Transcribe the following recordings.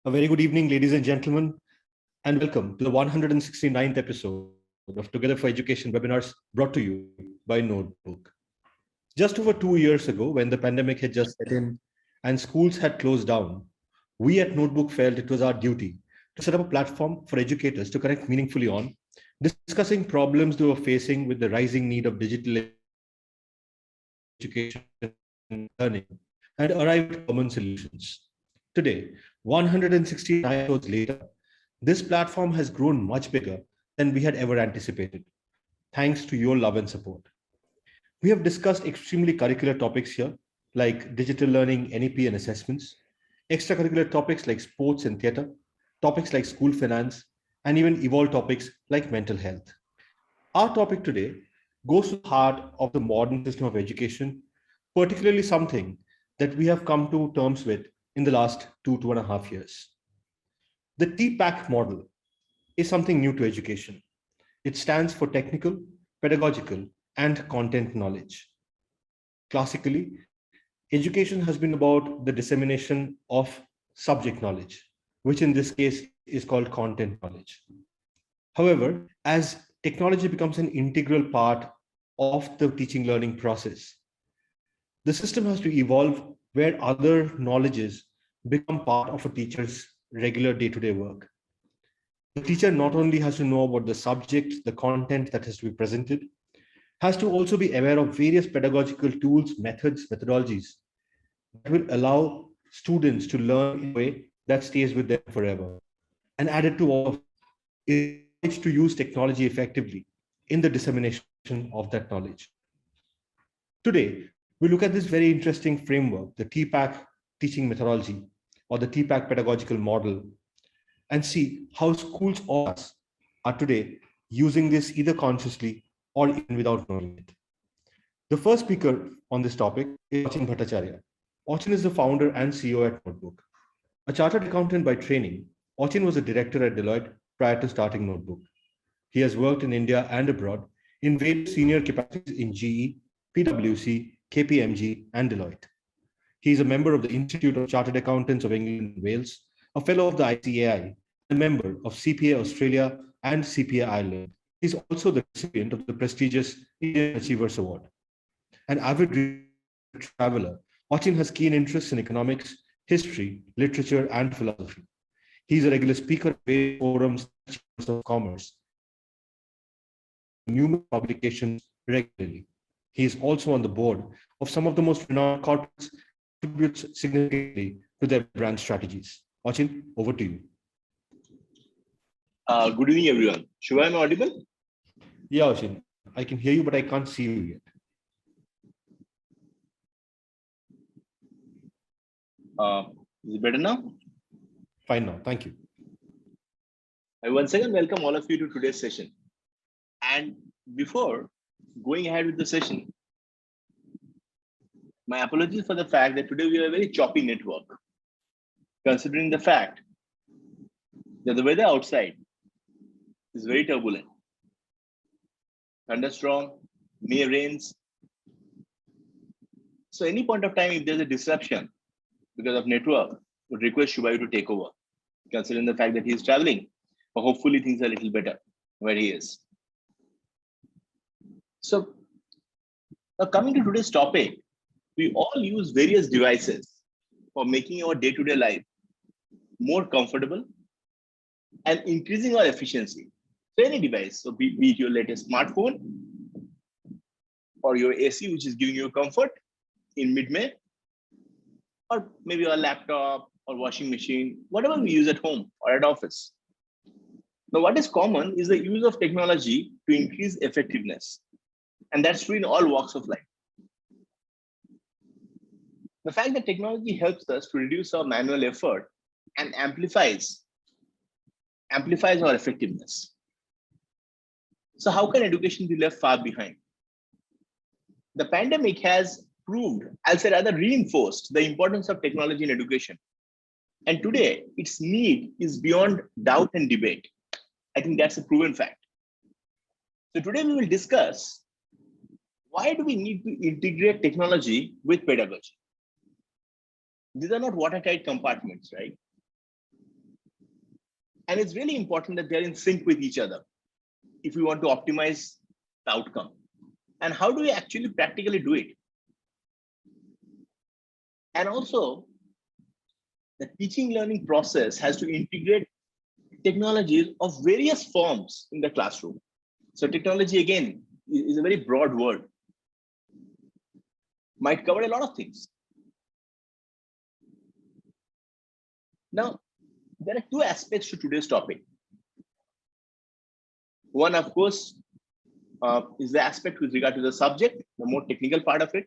A very good evening, ladies and gentlemen, and welcome to the 169th episode of Together for Education webinars brought to you by Notebook. Just over 2 years ago, when the pandemic had just set in and schools had closed down, we at Notebook felt it was our duty to set up a platform for educators to connect meaningfully on, discussing problems they were facing with the rising need of digital education and learning, and arrive at common solutions. Today, 169 episodes later, this platform has grown much bigger than we had ever anticipated, thanks to your love and support. We have discussed extremely curricular topics here, like digital learning, NEP and assessments, extracurricular topics like sports and theatre, topics like school finance, and even evolved topics like mental health. Our topic today goes to the heart of the modern system of education, particularly something that we have come to terms with in the last 2.5 years. The TPACK model is something new to education. It stands for technical, pedagogical, and content knowledge. Classically, education has been about the dissemination of subject knowledge, which in this case is called content knowledge. However, as technology becomes an integral part of the teaching learning process, the system has to evolve where other knowledges become part of a teacher's regular day-to-day work. The teacher not only has to know about the subject, the content that has to be presented, has to also be aware of various pedagogical tools, methods, methodologies that will allow students to learn in a way that stays with them forever. And added to all of it is to use technology effectively in the dissemination of that knowledge. Today, we look at this very interesting framework, the TPACK teaching methodology or the TPACK pedagogical model, and see how schools or us are today using this either consciously or even without knowing it. The first speaker on this topic is Achin Bhattacharyya. Achin is the founder and CEO at Notebook. A chartered accountant by training, Achin was a director at Deloitte prior to starting Notebook. He has worked in India and abroad in various senior capacities in GE, PwC, KPMG, and Deloitte. He is a member of the Institute of Chartered Accountants of England and Wales, a fellow of the ICAI, a member of CPA Australia and CPA Ireland. He is also the recipient of the prestigious Indian Achievers Award. An avid traveler, Achin has keen interests in economics, history, literature, and philosophy. He is a regular speaker at various forums of commerce, numerous publications regularly. He is also on the board of some of the most renowned corporates and contributes significantly to their brand strategies. Achin, over to you. Good evening, everyone. Should I be audible? Yeah, Achin, I can hear you, but I can't see you yet. Is it better now? Fine now, thank you. I once again welcome all of you to today's session. And before going ahead with the session, my apologies for the fact that today we have a very choppy network, considering the fact that the weather outside is very turbulent. Thunderstorm, may rains. So any point of time, if there's a disruption because of network, would request Shivani to take over, considering the fact that he is traveling, but hopefully things are a little better where he is. So now coming to today's topic, we all use various devices for making our day-to-day life more comfortable and increasing our efficiency. So any device, so be it your latest smartphone or your AC, which is giving you comfort in mid-May, or maybe your laptop or washing machine, whatever we use at home or at office. Now, what is common is the use of technology to increase effectiveness. And that's true in all walks of life. The fact that technology helps us to reduce our manual effort and amplifies our effectiveness. So how can education be left far behind? The pandemic has proved, I'll say rather reinforced, the importance of technology in education. And today, its need is beyond doubt and debate. I think that's a proven fact. So today we will discuss, why do we need to integrate technology with pedagogy? These are not watertight compartments, right? And it's really important that they're in sync with each other if we want to optimize the outcome. And how do we actually practically do it? And also, the teaching learning process has to integrate technologies of various forms in the classroom. So technology, again, is a very broad word. Might cover a lot of things. Now, there are two aspects to today's topic. One, of course, is the aspect with regard to the subject, the more technical part of it.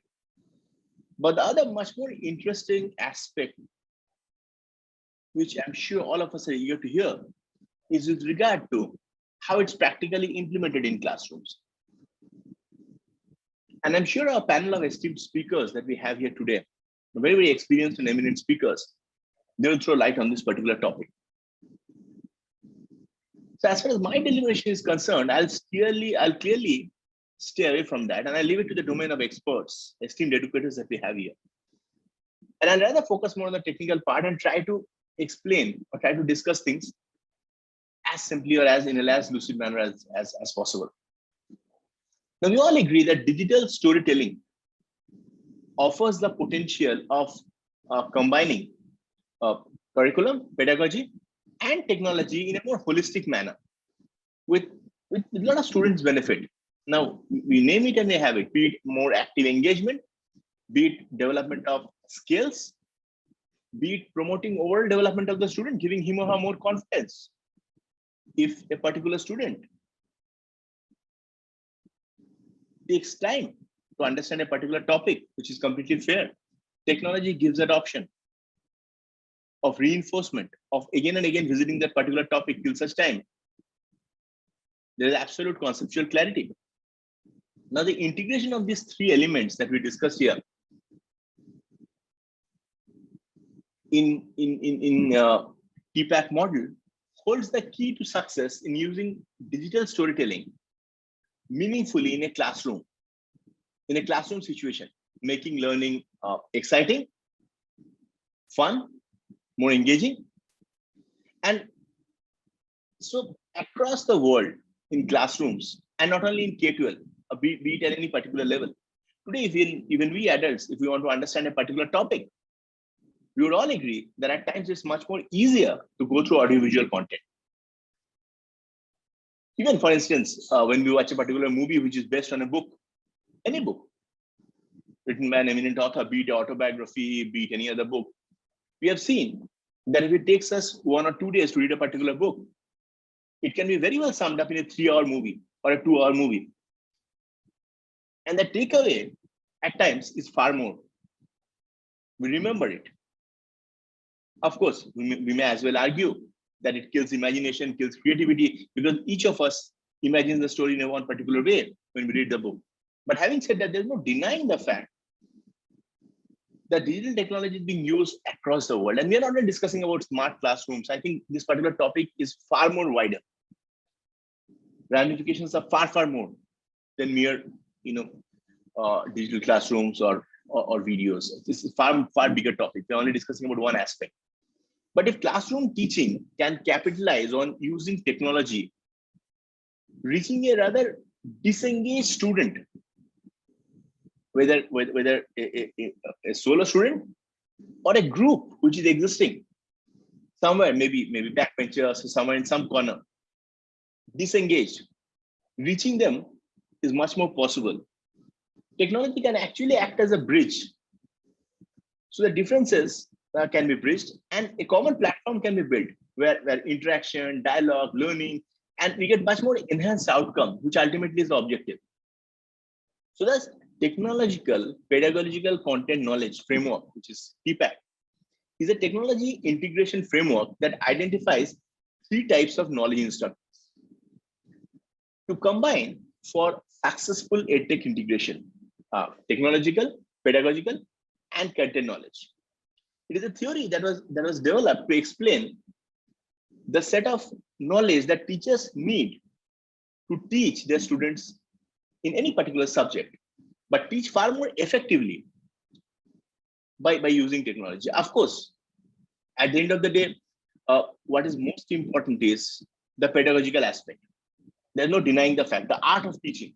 But the other much more interesting aspect, which I'm sure all of us are eager to hear, is with regard to how it's practically implemented in classrooms. And I'm sure our panel of esteemed speakers that we have here today, very, very experienced and eminent speakers, they will throw light on this particular topic. So as far as my deliberation is concerned, I'll clearly stay away from that, and I'll leave it to the domain of experts, esteemed educators that we have here. And I'll rather focus more on the technical part and try to explain or try to discuss things as simply or as in a as lucid manner as possible. Now, we all agree that digital storytelling offers the potential of combining curriculum, pedagogy, and technology in a more holistic manner with a lot of students benefit. Now, we name it and they have it, be it more active engagement, be it development of skills, be it promoting overall development of the student, giving him or her more confidence. If a particular student takes time to understand a particular topic, which is completely fair, technology gives that option of reinforcement, of again and again visiting that particular topic till such time there is absolute conceptual clarity. Now, the integration of these three elements that we discussed here in TPACK model holds the key to success in using digital storytelling meaningfully in a classroom situation, making learning exciting, fun, more engaging. And so across the world in classrooms, and not only in K-12, be it at any particular level, today, even we adults, if we want to understand a particular topic, we would all agree that at times it's much more easier to go through audiovisual content. Even for instance, when we watch a particular movie which is based on a book, any book, written by an eminent author, be it autobiography, be it any other book, we have seen that if it takes us 1 or 2 days to read a particular book, it can be very well summed up in a 3-hour movie or a 2-hour movie. And the takeaway at times is far more. We remember it. Of course, we may as well argue that it kills imagination, kills creativity, because each of us imagines the story in one particular way when we read the book. But having said that, there's no denying the fact that digital technology is being used across the world. And we're not only discussing about smart classrooms. I think this particular topic is far more wider. Ramifications are far, far more than mere, digital classrooms or videos. This is far, far bigger topic. We're only discussing about one aspect. But if classroom teaching can capitalize on using technology, reaching a rather disengaged student, whether a solo student or a group which is existing somewhere, maybe backbenchers or somewhere in some corner, disengaged, reaching them is much more possible. Technology can actually act as a bridge. So the differences can be bridged and a common platform can be built where interaction, dialogue, learning, and we get much more enhanced outcome, which ultimately is the objective. So that's technological pedagogical content knowledge framework, which is TPACK, is a technology integration framework that identifies 3 types of knowledge instructors to combine for successful EdTech integration: technological, pedagogical, and content knowledge. It is a theory that was developed to explain the set of knowledge that teachers need to teach their students in any particular subject, but teach far more effectively by using technology. Of course, at the end of the day, what is most important is the pedagogical aspect. There's no denying the fact, the art of teaching.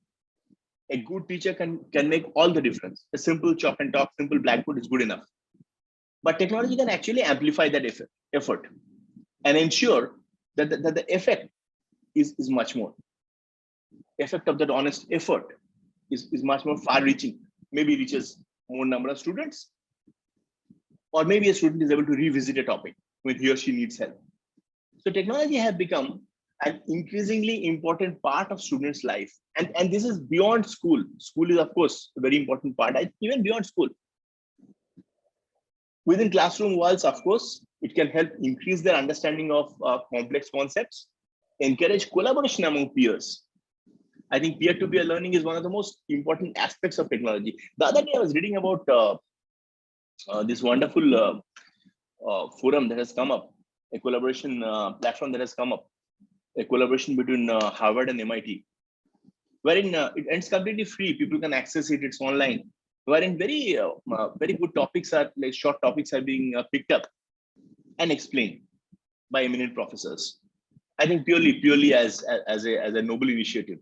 A good teacher can make all the difference. A simple chalk and talk, simple blackboard is good enough. But technology can actually amplify that effort and ensure that the effect is much more. Effect of that honest effort is much more far-reaching. Maybe reaches more number of students, or maybe a student is able to revisit a topic when he or she needs help. So technology has become an increasingly important part of students' life. And this is beyond school. School is, of course, a very important part, even beyond school. Within classroom walls, of course, it can help increase their understanding of complex concepts, encourage collaboration among peers. I think peer-to-peer learning is one of the most important aspects of technology. The other day I was reading about this wonderful forum that has come up, a collaboration platform that has come up, a collaboration between Harvard and MIT, wherein it's completely free. People can access it. It's online. Wherein very good topics are, like short topics are being picked up and explained by eminent professors. I think purely as a noble initiative.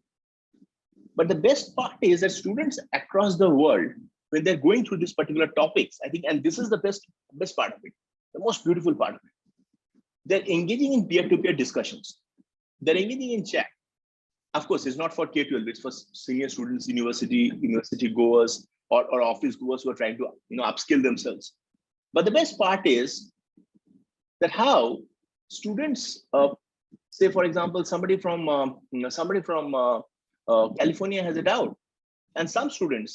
But the best part is that students across the world, when they're going through these particular topics, I think, and this is the best part of it, the most beautiful part of it, they're engaging in peer-to-peer discussions. They're engaging in chat. Of course, it's not for K-12, it's for senior students, university goers, or office goers who are trying to upskill themselves. But the best part is that how students, say for example, somebody from California has a doubt, and some student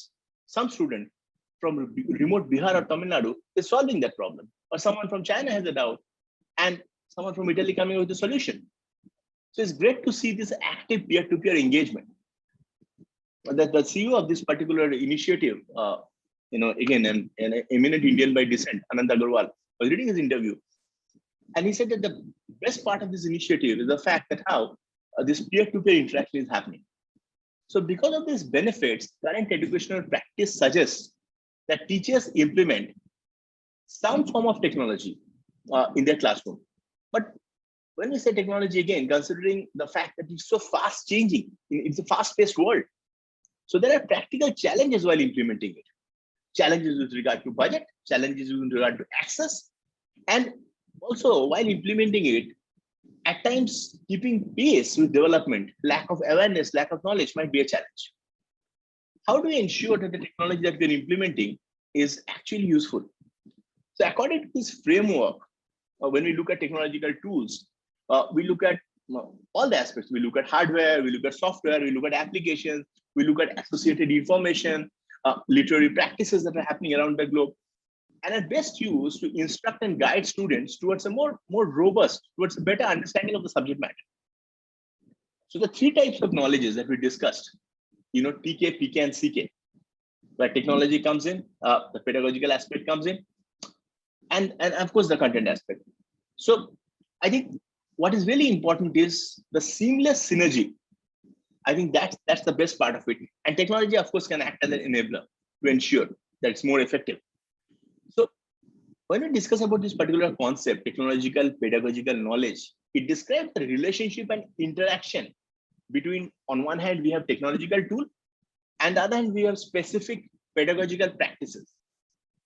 from remote Bihar or Tamil Nadu is solving that problem, or someone from China has a doubt, and someone from Italy coming up with a solution. So it's great to see this active peer-to-peer engagement. The CEO of this particular initiative, again, an eminent Indian by descent, Anand Agarwal, was reading his interview, and he said that the best part of this initiative is the fact that how this peer-to-peer interaction is happening. So because of these benefits, current educational practice suggests that teachers implement some form of technology in their classroom. But when we say technology, again, considering the fact that it's so fast changing, it's a fast-paced world. So there are practical challenges while implementing it. Challenges with regard to budget, challenges with regard to access, and also while implementing it, at times keeping pace with development, lack of awareness, lack of knowledge might be a challenge. How do we ensure that the technology that we're implementing is actually useful? So according to this framework, when we look at technological tools, we look at all the aspects. We look at hardware, we look at software, we look at applications, we look at associated information, literary practices that are happening around the globe, and are best used to instruct and guide students towards a more robust, towards a better understanding of the subject matter. So the three types of knowledges that we discussed, TK, PK, and CK, where technology comes in, the pedagogical aspect comes in, and of course the content aspect. So I think what is really important is the seamless synergy. I think that's the best part of it. And technology, of course, can act as an enabler to ensure that it's more effective. So when we discuss about this particular concept, technological pedagogical knowledge, it describes the relationship and interaction between, on one hand, we have technological tool, and the other hand, we have specific pedagogical practices.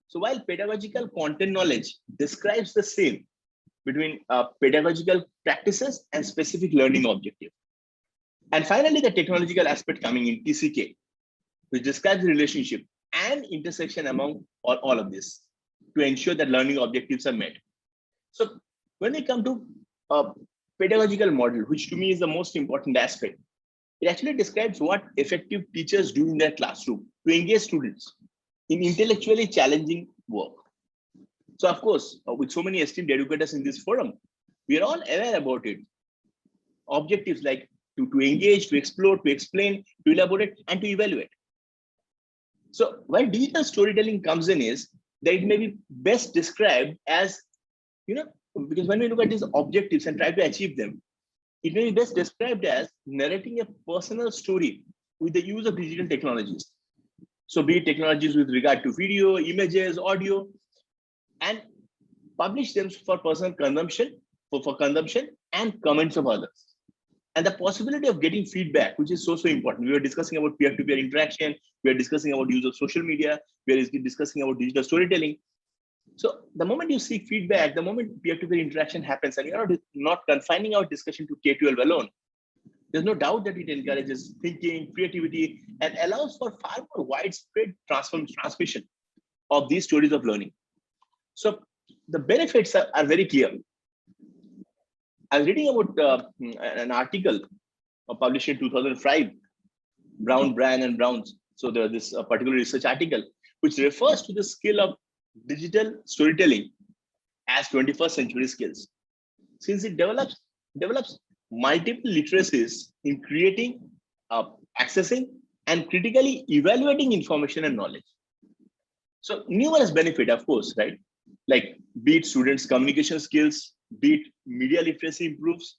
So while pedagogical content knowledge describes the same between pedagogical practices and specific learning objective. And finally, the technological aspect coming in, TCK, which describes the relationship and intersection among all of this to ensure that learning objectives are met. So when we come to a pedagogical model, which to me is the most important aspect, it actually describes what effective teachers do in their classroom to engage students in intellectually challenging work. So of course, with so many esteemed educators in this forum, we are all aware about it. Objectives like to engage, to explore, to explain, to elaborate, and to evaluate. So where digital storytelling comes in is that it may be best described as, because when we look at these objectives and try to achieve them, it may be best described as narrating a personal story with the use of digital technologies. So be it technologies with regard to video, images, audio, and publish them for personal consumption for consumption and comments of others. And the possibility of getting feedback, which is so important. We were discussing about peer-to-peer interaction. We are discussing about use of social media. We are discussing about digital storytelling. So the moment you seek feedback, the moment peer-to-peer interaction happens, and you're not confining our discussion to K-12 alone, there's no doubt that it encourages thinking, creativity, and allows for far more widespread transmission of these stories of learning. So the benefits are very clear. I was reading about an article published in 2005, Brown, Bryan, and Browns. So there was this particular research article, which refers to the skill of digital storytelling as 21st century skills, since it develops multiple literacies in creating, accessing, and critically evaluating information and knowledge. So numerous benefit, of course, right? Like be it students' communication skills, be it media literacy improves.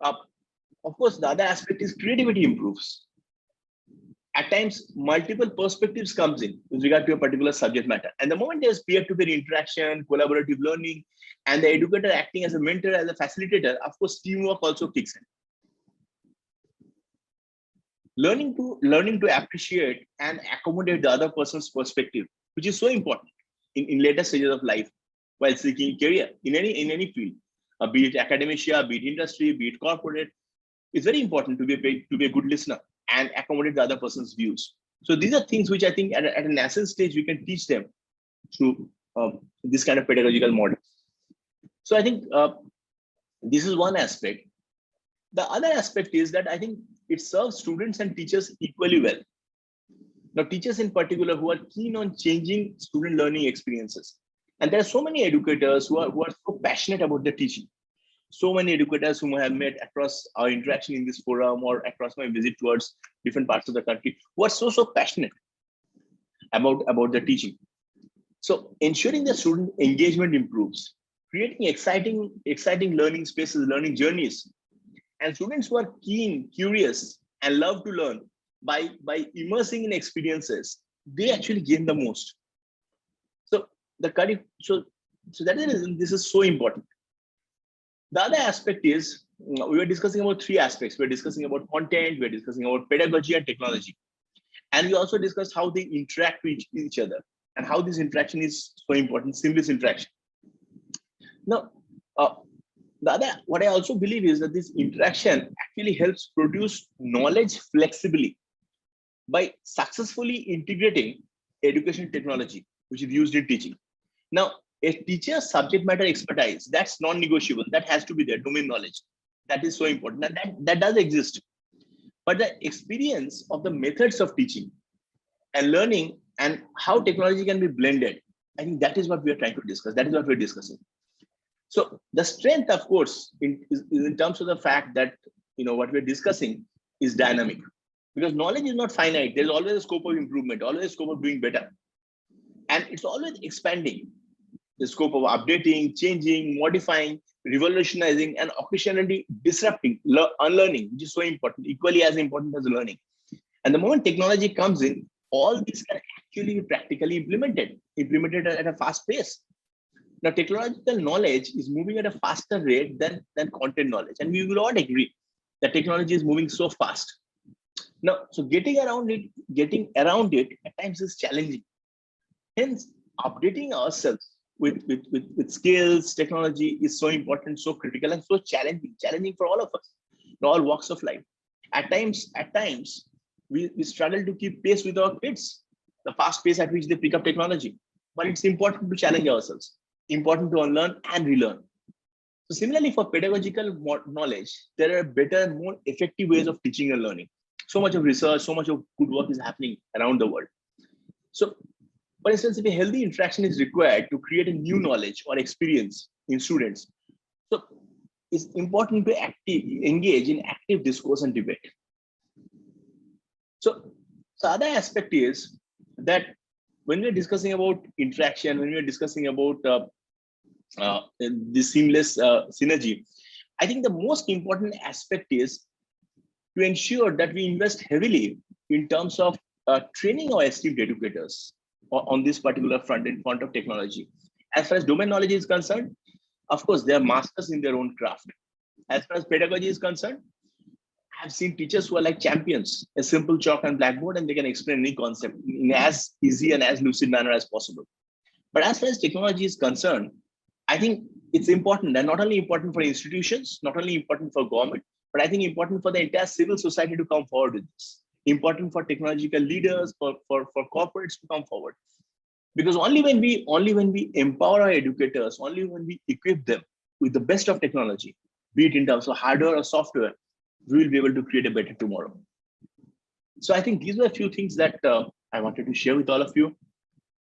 Of course, the other aspect is creativity improves. At times, multiple perspectives comes in with regard to a particular subject matter. And the moment there's peer-to-peer interaction, collaborative learning, and the educator acting as a mentor, as a facilitator, of course, teamwork also kicks in. Learning to appreciate and accommodate the other person's perspective, which is so important in later stages of life while seeking career in any field, be it academia, be it industry, be it corporate. It's very important to be a good listener and accommodate the other person's views. So these are things which I think at an nascent stage we can teach them through this kind of pedagogical model. So I think this is one aspect. The other aspect is that I think it serves students and teachers equally well. Now, teachers in particular who are keen on changing student learning experiences. And there are so many educators who are so passionate about their teaching. So many educators whom I have met across our interaction in this forum or across my visit towards different parts of the country, who are so passionate about their teaching. So ensuring the student engagement improves, creating exciting learning spaces, learning journeys, and students who are keen, curious, and love to learn by immersing in experiences, they actually gain the most. So that is the reason this is so important. The other aspect is, we were discussing about three aspects. We're discussing about content, we're discussing about pedagogy and technology. And we also discussed how they interact with each other and how this interaction is so important, seamless interaction. Now, what I also believe is that this interaction actually helps produce knowledge flexibly by successfully integrating education technology, which is used in teaching. Now, a teacher's subject matter expertise, that's non-negotiable. That has to be there, domain knowledge. That is so important. And that does exist. But the experience of the methods of teaching and learning and how technology can be blended, I think that is what we are trying to discuss. That is what we're discussing. So the strength, of course, is in terms of the fact that what we're discussing is dynamic. Because knowledge is not finite. There's always a scope of improvement, always a scope of doing better. And it's always expanding. The scope of updating, changing, modifying, revolutionizing, and occasionally disrupting, unlearning, which is so important, equally as important as learning. And the moment technology comes in, all this can actually be practically implemented at a fast pace. Now, technological knowledge is moving at a faster rate than content knowledge. And we will all agree that technology is moving so fast. Now, so getting around it at times is challenging. Hence, updating ourselves with skills, technology is so important, so critical, and so challenging for all of us, in all walks of life. At times, we struggle to keep pace with our kids, the fast pace at which they pick up technology. But it's important to challenge ourselves, important to unlearn and relearn. So similarly, for pedagogical knowledge, there are better, more effective ways of teaching and learning. So much of research, so much of good work is happening around the world. So, for instance, if a healthy interaction is required to create a new knowledge or experience in students, so it's important to engage in active discourse and debate. So the other aspect is that when we're discussing about interaction, when we're discussing about the seamless synergy, I think the most important aspect is to ensure that we invest heavily in terms of training our esteemed educators on this particular front in front of technology. As far as domain knowledge is concerned, Of course, they are masters in their own craft. As far as pedagogy is concerned, I've seen teachers who are like champions, a simple chalk and blackboard, and they can explain any concept in as easy and as lucid manner as possible. But as far as technology is concerned, I think it's important, and not only important for institutions, not only important for government, but I think important for the entire civil society to come forward with this. Important for technological leaders, for corporates to come forward. Because only when we empower our educators, only when we equip them with the best of technology, be it in terms of hardware or software, we will be able to create a better tomorrow. So I think these were a few things that I wanted to share with all of you.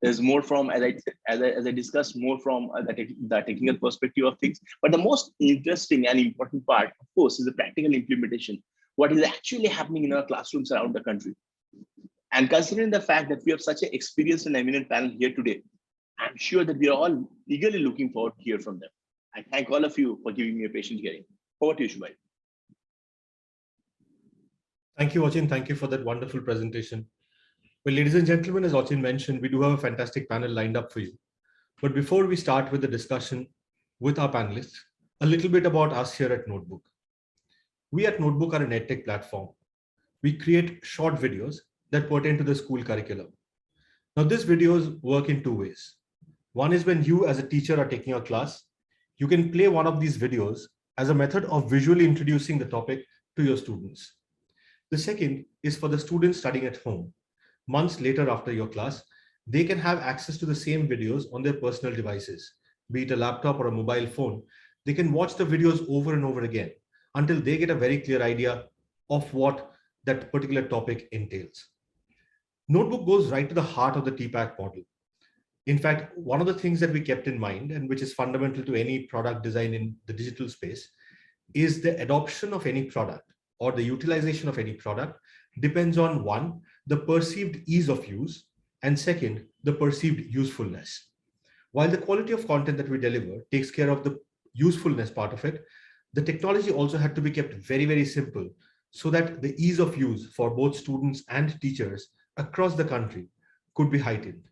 There's more from, as I discussed, more from the technical perspective of things. But the most interesting and important part, of course, is the practical implementation. What is actually happening in our classrooms around the country. And considering the fact that we have such an experienced and eminent panel here today, I'm sure that we are all eagerly looking forward to hear from them. I thank all of you for giving me a patient hearing. Over to you, Shivani. Thank you, Achin. Thank you for that wonderful presentation. Well, ladies and gentlemen, as Achin mentioned, we do have a fantastic panel lined up for you. But before we start with the discussion with our panelists, a little bit about us here at Notebook. We at Notebook are an EdTech platform. We create short videos that pertain to the school curriculum. Now, these videos work in two ways. One is when you as a teacher are taking a class, you can play one of these videos as a method of visually introducing the topic to your students. The second is for the students studying at home. Months later after your class, they can have access to the same videos on their personal devices, be it a laptop or a mobile phone. They can watch the videos over and over again until they get a very clear idea of what that particular topic entails. Notebook goes right to the heart of the TPACK model. In fact, one of the things that we kept in mind, and which is fundamental to any product design in the digital space, is the adoption of any product or the utilization of any product depends on, one, the perceived ease of use, and second, the perceived usefulness. While the quality of content that we deliver takes care of the usefulness part of it, the technology also had to be kept very, very simple so that the ease of use for both students and teachers across the country could be heightened.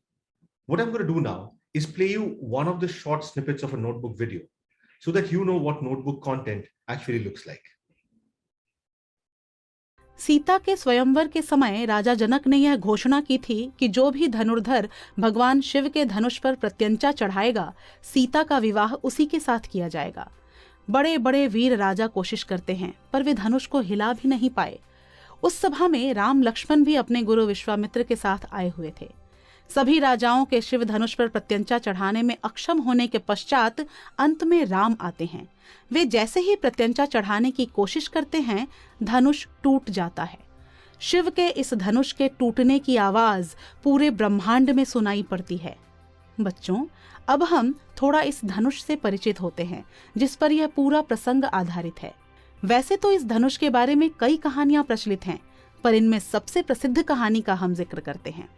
What I'm going to do now is play you one of the short snippets of a notebook video so that you know what notebook content actually looks like. Sita के स्वयंवर के समय राजा जनक ने यह घोषणा की थी कि जो भी धनुर्धर भगवान शिव के धनुष पर प्रत्यंचा चढ़ाएगा, सीता का विवाह उसी के साथ किया जाएगा। बड़े बड़े वीर राजा कोशिश करते हैं, पर वे धनुष को हिला भी नहीं पाए। उस सभा में राम लक्ष्मण भी अपने गुरु विश्वामित्र के साथ आए हुए थे। सभी राजाओं के शिव धनुष पर प्रत्यंचा चढ़ाने में अक्षम होने के पश्चात अंत में राम आते हैं। वे जैसे ही प्रत्यंचा चढ़ाने की कोशिश करते हैं, धनुष टूट जाता है। शिव के इस धनुष के टूटने की आवाज पूरे ब्रह्मांड में सुनाई पड़ती है। बच्चों, अब हम थोड़ा इस धनुष से परिचित होते हैं, जिस पर यह पूरा प्रसंग आधारित है। वैसे तो इस धनुष के बारे में कई कहानियां प्रचलित हैं, पर इनमें सबसे प्रसिद्ध कहानी का हम जिक्र करते हैं।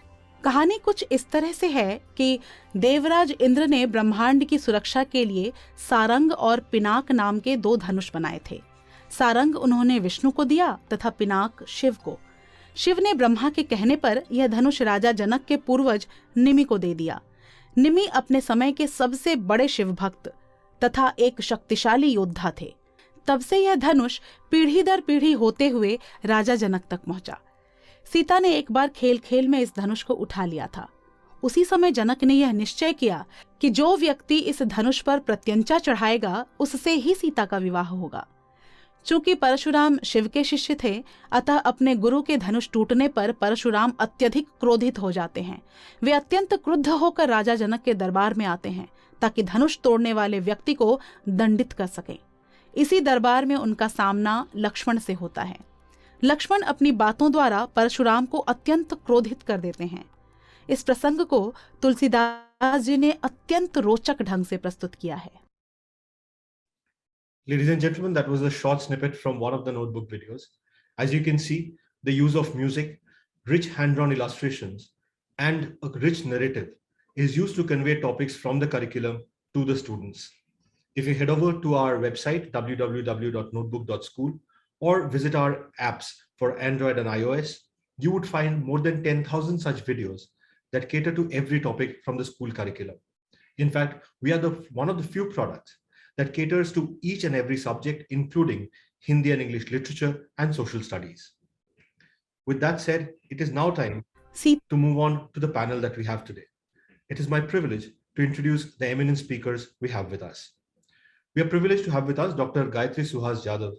कहानी कुछ इस तरह से है कि देवराज इंद्र ने ब्रह्मांड की सुरक्षा के लिए सारंग और पिनाक नाम के दो धनुष बनाए थे। सारंग उन्होंने विष्णु को दिया तथा पिनाक शिव को। शिव ने ब्रह्मा के कहने पर यह धनुष राजा जनक के पूर्वज निमि को दे दिया। निमि अपने समय के सबसे बड़े शिव भक्त तथा एक शक्तिशाली योद्धा थे। तब से यह धनुष पीढ़ी दर पीढ़ी होते हुए राजा जनक तक पहुंचा। सीता ने एक बार खेल खेल में इस धनुष को उठा लिया था। उसी समय जनक ने यह निश्चय किया कि जो व्यक्ति इस धनुष पर प्रत्यंचा चढ़ाएगा, उससे ही सीता का विवाह होगा। चूंकि परशुराम शिव के शिष्य थे, अतः अपने गुरु के धनुष टूटने पर परशुराम अत्यधिक क्रोधित हो जाते हैं। वे अत्यंत क्रुद्ध होकर राजा जनक के दरबार में आते हैं ताकि धनुष तोड़ने वाले व्यक्ति को दंडित कर सकें। इसी दरबार में उनका सामना लक्ष्मण से होता है। लक्ष्मण अपनी बातों द्वारा परशुराम को अत्यंत क्रोधित कर देते हैं। इस प्रसंग को तुलसीदास जी ने अत्यंत रोचक ढंग से प्रस्तुत किया है। Ladies and gentlemen, that was a short snippet from one of the notebook videos. As you can see, the use of music, rich hand-drawn illustrations, and a rich narrative is used to convey topics from the curriculum to the students. If you head over to our website, www.notebook.school, or visit our apps for Android and iOS, you would find more than 10,000 such videos that cater to every topic from the school curriculum. In fact, we are one of the few products that caters to each and every subject, including Hindi and English literature and social studies. With that said, it is now time to move on to the panel that we have today. It is my privilege to introduce the eminent speakers we have with us. We are privileged to have with us Dr. Gaitri Suhas Jadhav,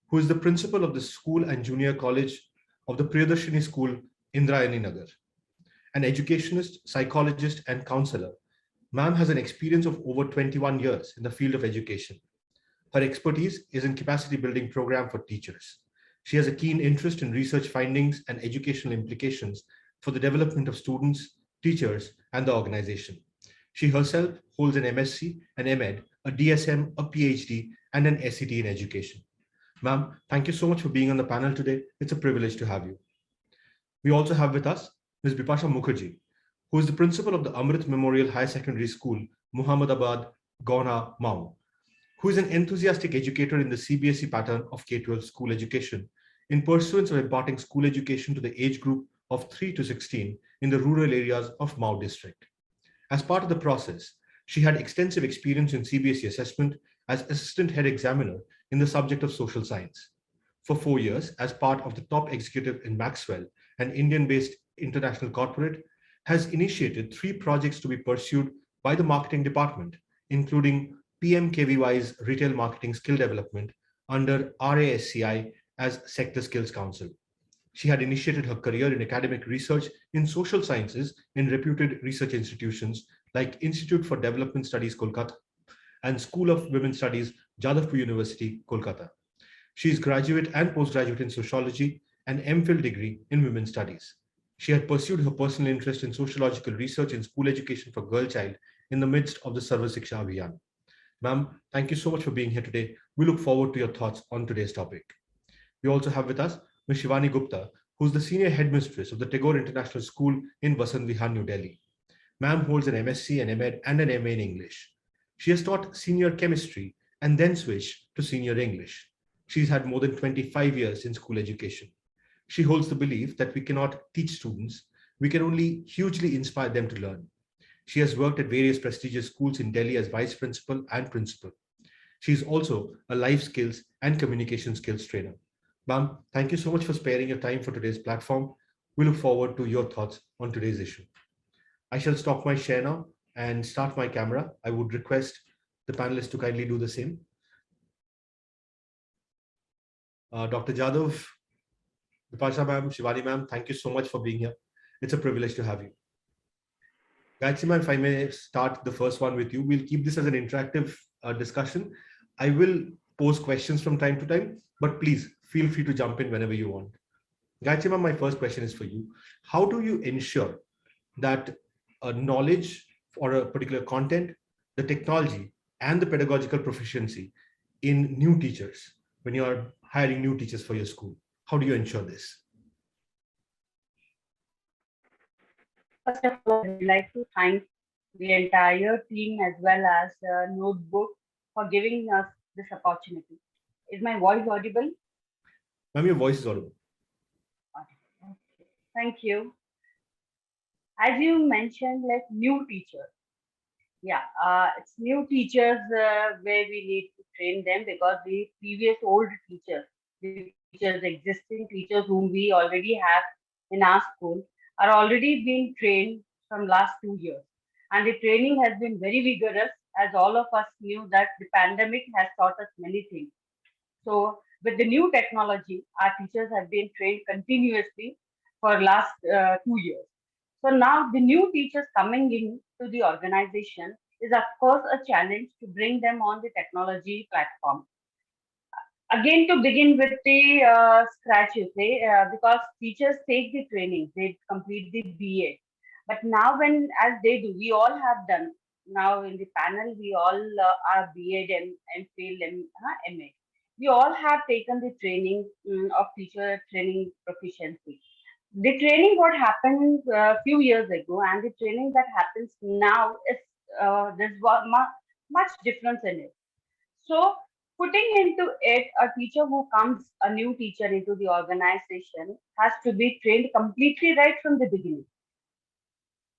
who is the principal of the School and Junior College of the Priyadarshini School, Indrayaninagar. An educationist, psychologist, and counselor, ma'am has an experience of over 21 years in the field of education. Her expertise is in capacity building program for teachers. She has a keen interest in research findings and educational implications for the development of students, teachers, and the organization. She herself holds an MSc, an MEd, a DSM, a PhD, and an SET in education. Ma'am, thank you so much for being on the panel today. It's a privilege to have you. We also have with us Ms. Bipasa Mukherjee, who is the principal of the Amrit Memorial Higher Secondary School, Muhammadabad, Gona, Mau, who is an enthusiastic educator in the CBSE pattern of K-12 school education in pursuance of imparting school education to the age group of 3 to 16 in the rural areas of Mau district. As part of the process, she had extensive experience in CBSE assessment as assistant head examiner in the subject of social science. For 4 years, as part of the top executive in Maxwell, an Indian-based international corporate, has initiated 3 projects to be pursued by the marketing department, including PMKVY's retail marketing skill development under RASCI as Sector Skills Council. She had initiated her career in academic research in social sciences in reputed research institutions like Institute for Development Studies, Kolkata, and School of Women's Studies, Jadhav University, Kolkata. She is graduate and postgraduate in sociology and MPhil degree in women's studies. She had pursued her personal interest in sociological research in school education for girl child in the midst of the Sarva Shiksha Abhiyan. Ma'am, thank you so much for being here today. We look forward to your thoughts on today's topic. We also have with us Ms. Shivani Gupta, who is the senior headmistress of the Tagore International School in Vasant, Vihar, New Delhi. Ma'am holds an MSc, an MEd, and an MA in English. She has taught senior chemistry and then switched to senior English. She's had more than 25 years in school education. She holds the belief that we cannot teach students, we can only hugely inspire them to learn. She has worked at various prestigious schools in Delhi as vice principal and principal. She is also a life skills and communication skills trainer. Ma'am, thank you so much for sparing your time for today's platform. We look forward to your thoughts on today's issue. I shall stop my share now and start my camera. I would request the panelists to kindly do the same. Dr. Jadhav, Bipasa ma'am, Shivani ma'am, thank you so much for being here. It's a privilege to have you. Gaitri ma'am, if I may start the first one with you, we'll keep this as an interactive discussion. I will pose questions from time to time, but please feel free to jump in whenever you want. Gaitri ma'am, my first question is for you. How do you ensure that knowledge or a particular content, the technology, and the pedagogical proficiency in new teachers when you are hiring new teachers for your school? How do you ensure this? First of all, I'd like to thank the entire team as well as Notebook for giving us this opportunity. Is my voice audible? Ma'am, your voice is audible. Okay. Thank you. As you mentioned, like new teachers. Yeah, it's new teachers where we need to train them because the previous old teachers, the teachers, existing teachers whom we already have in our school are already being trained from last 2 years. And the training has been very vigorous as all of us knew that the pandemic has taught us many things. So with the new technology, our teachers have been trained continuously for last 2 years. So now the new teachers coming in to the organization is of course a challenge to bring them on the technology platform. Again, to begin with the scratches, because teachers take the training, they complete the BA. But now when, as they do, we all have done, now in the panel, we all are BA, MPhil, MA. We all have taken the training of teacher training proficiency. The training what happened a few years ago and the training that happens now is there's much difference in it. So putting into it a teacher who comes, a new teacher into the organization has to be trained completely right from the beginning.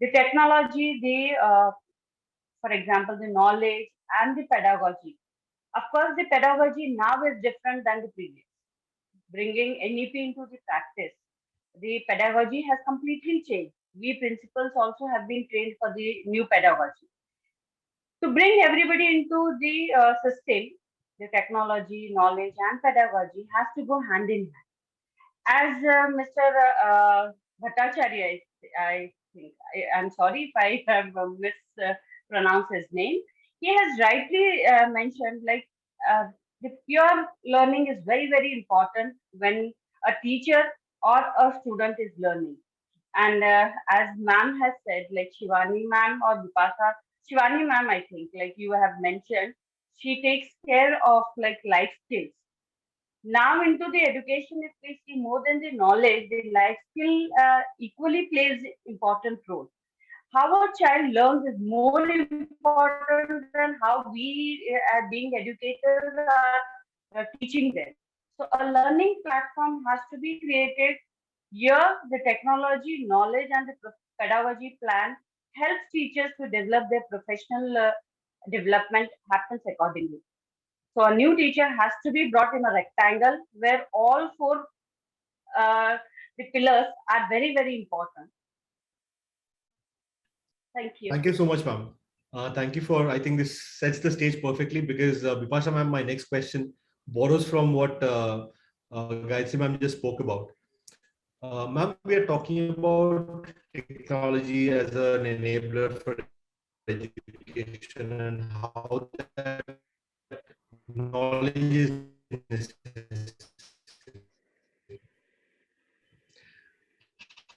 The technology, for example, the knowledge and the pedagogy Of course, the pedagogy now is different than the previous. Bringing NEP into the practice, the pedagogy has completely changed. We principals also have been trained for the new pedagogy. To bring everybody into the system, the technology, knowledge, and pedagogy has to go hand in hand. As Mr. Bhattacharya, I think, I'm sorry if I have mispronounced his name, he has rightly mentioned like uh, the pure learning is very, very important when a teacher or a student is learning. And as ma'am has said, like Shivani ma'am or Bipasa, Shivani ma'am, I think, like you have mentioned, she takes care of like life skills. Now into the education, if we see more than the knowledge, the life skill equally plays important role. How a child learns is more important than how we, being educators, are teaching them. So a learning platform has to be created. Here, the technology, knowledge, and the pedagogy plan helps teachers to develop their professional development happens accordingly. So a new teacher has to be brought in a rectangle where all four the pillars are very, very important. Thank you. Thank you so much, ma'am. Thank you for, I think this sets the stage perfectly because Bipasha ma'am, my next question borrows from what Gayatri ma'am just spoke about. Ma'am, we are talking about technology as an enabler for education and how that knowledge is necessary.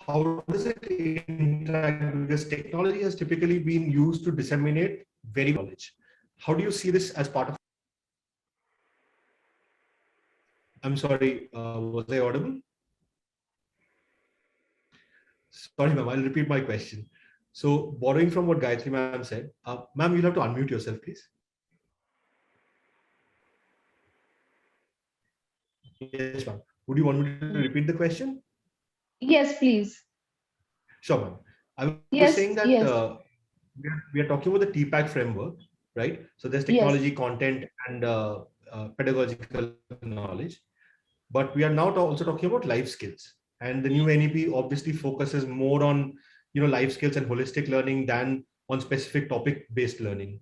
How does it interact? Because technology has typically been used to disseminate very knowledge. How do you see this as part of? I'm sorry, was I audible? Sorry, ma'am, I'll repeat my question. So, borrowing from what Gayatri ma'am said, ma'am, you'll have to unmute yourself, please. Yes, ma'am. Would you want me to repeat the question? Yes, please. Sure, ma'am. I was Yes, saying that yes, we are talking about the TPACK framework, right? So there's yes. technology, content, and pedagogical knowledge. But we are now also talking about life skills. And the new NEP obviously focuses more on life skills and holistic learning than on specific topic-based learning.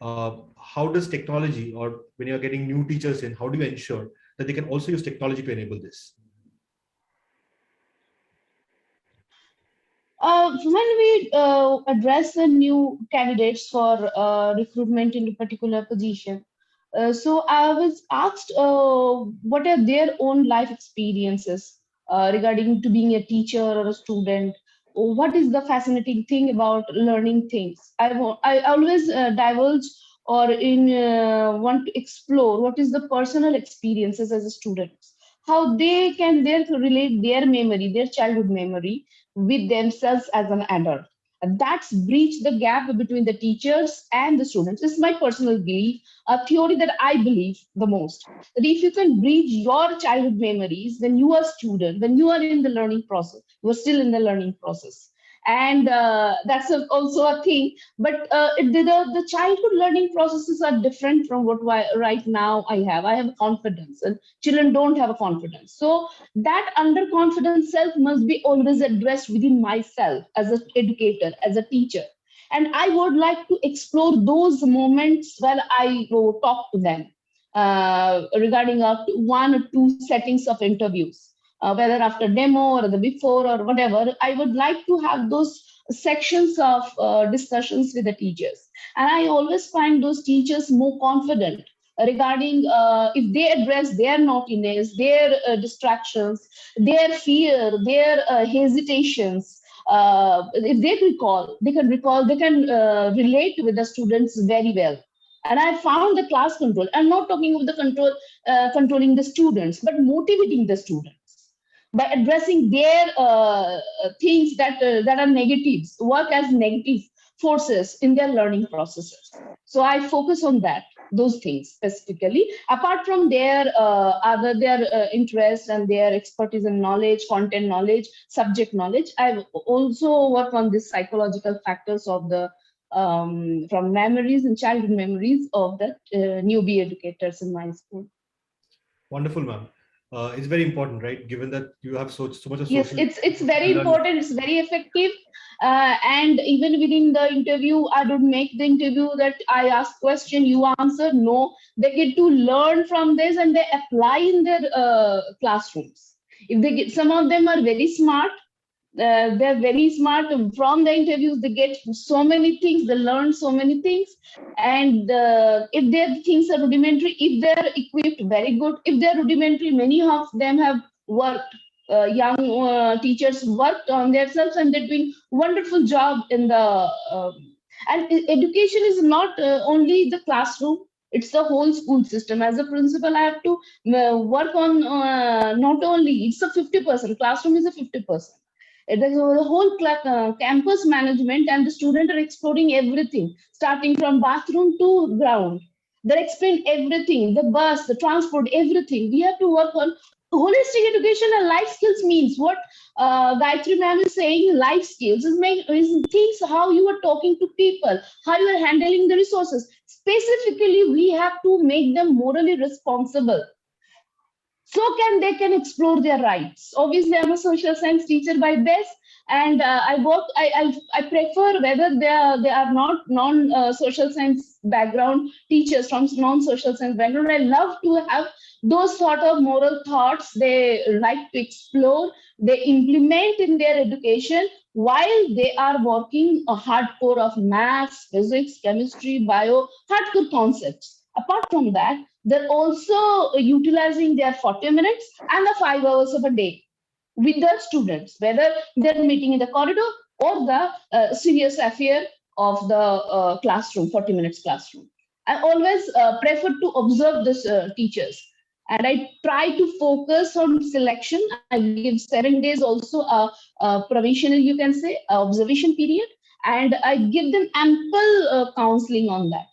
How does technology, or when you're getting new teachers in, how do you ensure that they can also use technology to enable this? When we address the new candidates for recruitment into particular position, so I was asked what are their own life experiences regarding to being a teacher or a student. What is the fascinating thing about learning things? I always divulge or in want to explore what is the personal experiences as a student, how they can therefore relate their memory, their childhood memory with themselves as an adult. And that's breach the gap between the teachers and the students. It's my personal belief, a theory that I believe the most. That if you can breach your childhood memories when you are a student, when you are in the learning process, you are still in the learning process. And that's also a thing. But the childhood learning processes are different from what right now I have. I have confidence, and children don't have a confidence. So that underconfident self must be always addressed within myself as an educator, as a teacher. And I would like to explore those moments while I talk to them regarding one or two settings of interviews, whether after demo or the before or whatever. I would like to have those sections of discussions with the teachers. And I always find those teachers more confident regarding if they address their naughtiness, their distractions, their fear, their hesitations. If they can recall, they can relate with the students very well. And I found the class control. I'm not talking of the controlling the students, but motivating the students by addressing their things that are negatives, work as negative forces in their learning processes. So I focus on those things specifically. Apart from their interest and their expertise and knowledge, content knowledge, subject knowledge, I also work on the psychological factors of the from memories and childhood memories of the newbie educators in my school. Wonderful, ma'am. It's very important, right? Given that you have so much of Yes, social. it's very important. It's very effective, and even within the interview, I don't make the interview that I ask question, you answer. No, they get to learn from this and they apply in their classrooms. If they get, some of them are very smart. They're very smart. From the interviews they get so many things, they learn so many things. And if their things are rudimentary, if they're equipped, very good. If they're rudimentary, many of them have worked, young teachers worked on themselves and they're doing wonderful job in the education is not only the classroom, it's the whole school system. As a principal, I have to work on not only it's a 50%, classroom is a 50%. The whole campus management and the students are exploring everything, starting from bathroom to ground. They explain everything, the bus, the transport, everything. We have to work on holistic education and life skills means what Gaitri ma'am is saying, life skills is things how you are talking to people, how you are handling the resources. Specifically, we have to make them morally responsible so they can explore their rights. Obviously, I'm a social science teacher by base, and I prefer whether they are not non social science background teachers from non social science background. I love to have those sort of moral thoughts they like to explore, they implement in their education while they are working a hardcore of maths, physics, chemistry, bio, hardcore concepts. Apart from that, they're also utilizing their 40 minutes and the 5 hours of a day with the students, whether they're meeting in the corridor or the serious affair of the classroom, 40 minutes classroom. I always prefer to observe these teachers. And I try to focus on selection. I give 7 days also a provisional, you can say, observation period. And I give them ample counseling on that.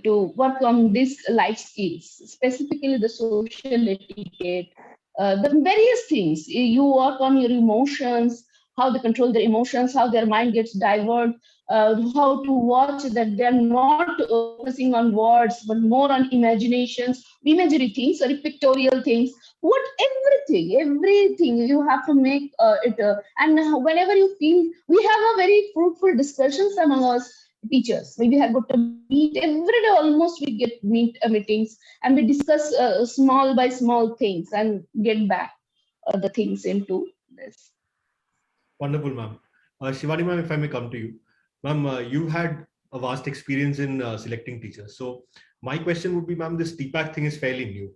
To work on these life skills, specifically the social etiquette, the various things. You work on your emotions, how they control their emotions, how their mind gets diverted, how to watch that they're not focusing on words, but more on imaginations, imagery things, or pictorial things. What everything you have to make it. And whenever you feel, we have a very fruitful discussions among us teachers. We have got to meet every day almost. We get meetings and we discuss small by small things and get back the things into this. Wonderful, ma'am. Shivani, ma'am, if I may come to you. Ma'am, you had a vast experience in selecting teachers. So my question would be, ma'am, this TPACK thing is fairly new.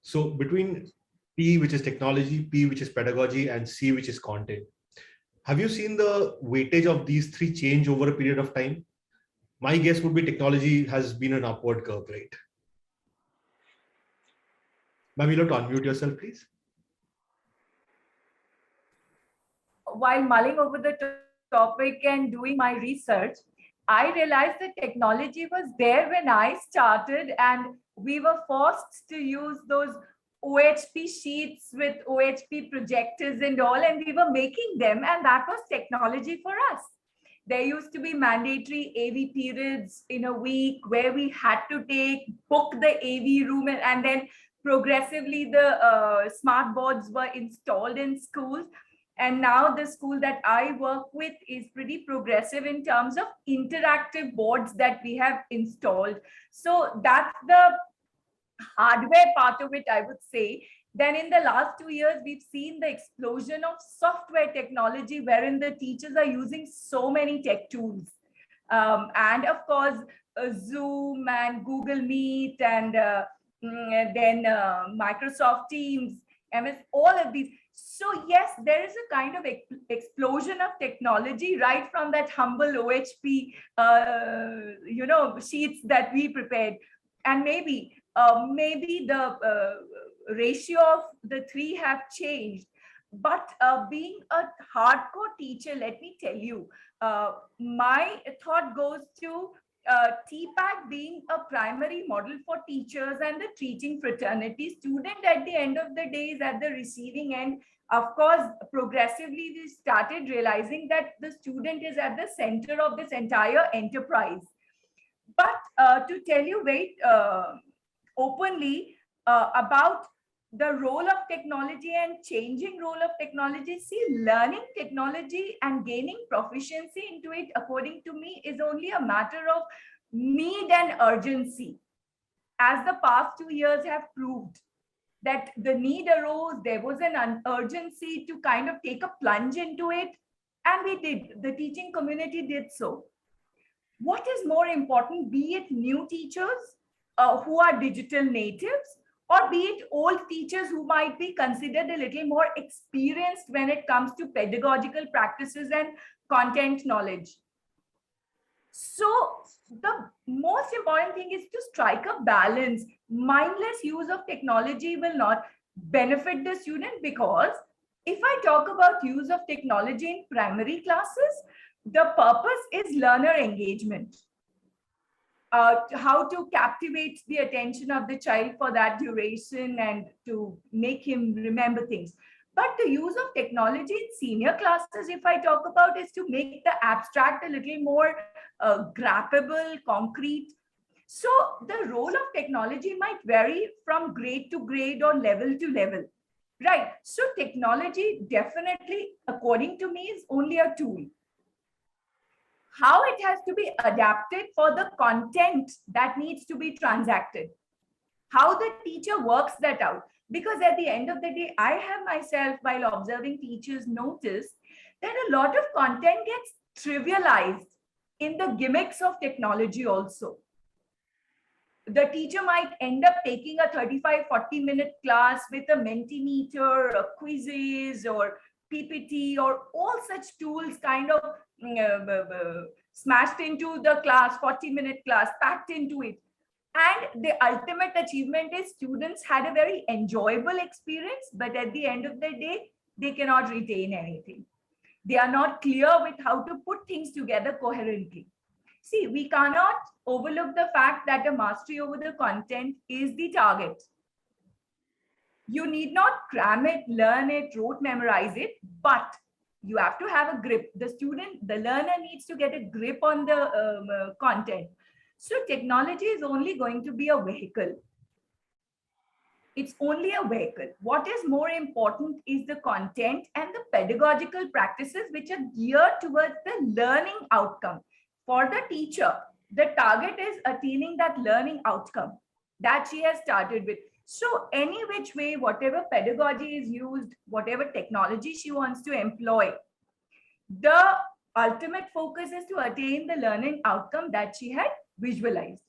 So between P, which is technology, P, which is pedagogy, and C, which is content, have you seen the weightage of these three change over a period of time? My guess would be technology has been an upward curve, right? Ma'am, you'll have to unmute yourself, please. While mulling over the topic and doing my research, I realized that technology was there when I started, and we were forced to use those OHP sheets with OHP projectors and all, and we were making them, and that was technology for us. There used to be mandatory AV periods in a week where we had to book the AV room, and then progressively the smart boards were installed in schools. And now the school that I work with is pretty progressive in terms of interactive boards that we have installed. So that's the hardware part of it, I would say. Then in the last 2 years, we've seen the explosion of software technology, wherein the teachers are using so many tech tools. And of course, Zoom and Google Meet and then Microsoft Teams, MS, all of these. So yes, there is a kind of explosion of technology right from that humble OHP, sheets that we prepared. And maybe the ratio of the three have changed. But being a hardcore teacher, let me tell you, my thought goes to TPACK being a primary model for teachers and the teaching fraternity, student at the end of the day is at the receiving end. Of course, progressively we started realizing that the student is at the center of this entire enterprise. But to tell you very openly about the role of technology and changing role of technology, see, learning technology and gaining proficiency into it, according to me, is only a matter of need and urgency. As the past 2 years have proved, that the need arose, there was an urgency to kind of take a plunge into it, and we did. The teaching community did so. What is more important, be it new teachers who are digital natives, or be it old teachers who might be considered a little more experienced when it comes to pedagogical practices and content knowledge. So the most important thing is to strike a balance. Mindless use of technology will not benefit the student, because if I talk about use of technology in primary classes, the purpose is learner engagement. How to captivate the attention of the child for that duration and to make him remember things. But the use of technology in senior classes, if I talk about, is to make the abstract a little more graspable, concrete. So the role of technology might vary from grade to grade or level to level, right? So technology definitely, according to me, is only a tool. How it has to be adapted for the content that needs to be transacted, how the teacher works that out. Because at the end of the day, I have myself, while observing teachers, noticed that a lot of content gets trivialized in the gimmicks of technology also. The teacher might end up taking a 35-40-minute class with a Mentimeter, or quizzes, or PPT, or all such tools kind of smashed into the class, 40-minute class, packed into it. And the ultimate achievement is students had a very enjoyable experience, but at the end of the day, they cannot retain anything. They are not clear with how to put things together coherently. See, we cannot overlook the fact that a mastery over the content is the target. You need not cram it, learn it, rote memorize it, but you have to have a grip. The student, the learner needs to get a grip on the content. So technology is only going to be a vehicle. It's only a vehicle. What is more important is the content and the pedagogical practices which are geared towards the learning outcome. For the teacher, the target is attaining that learning outcome that she has started with. So any which way, whatever pedagogy is used, whatever technology she wants to employ, the ultimate focus is to attain the learning outcome that she had visualized.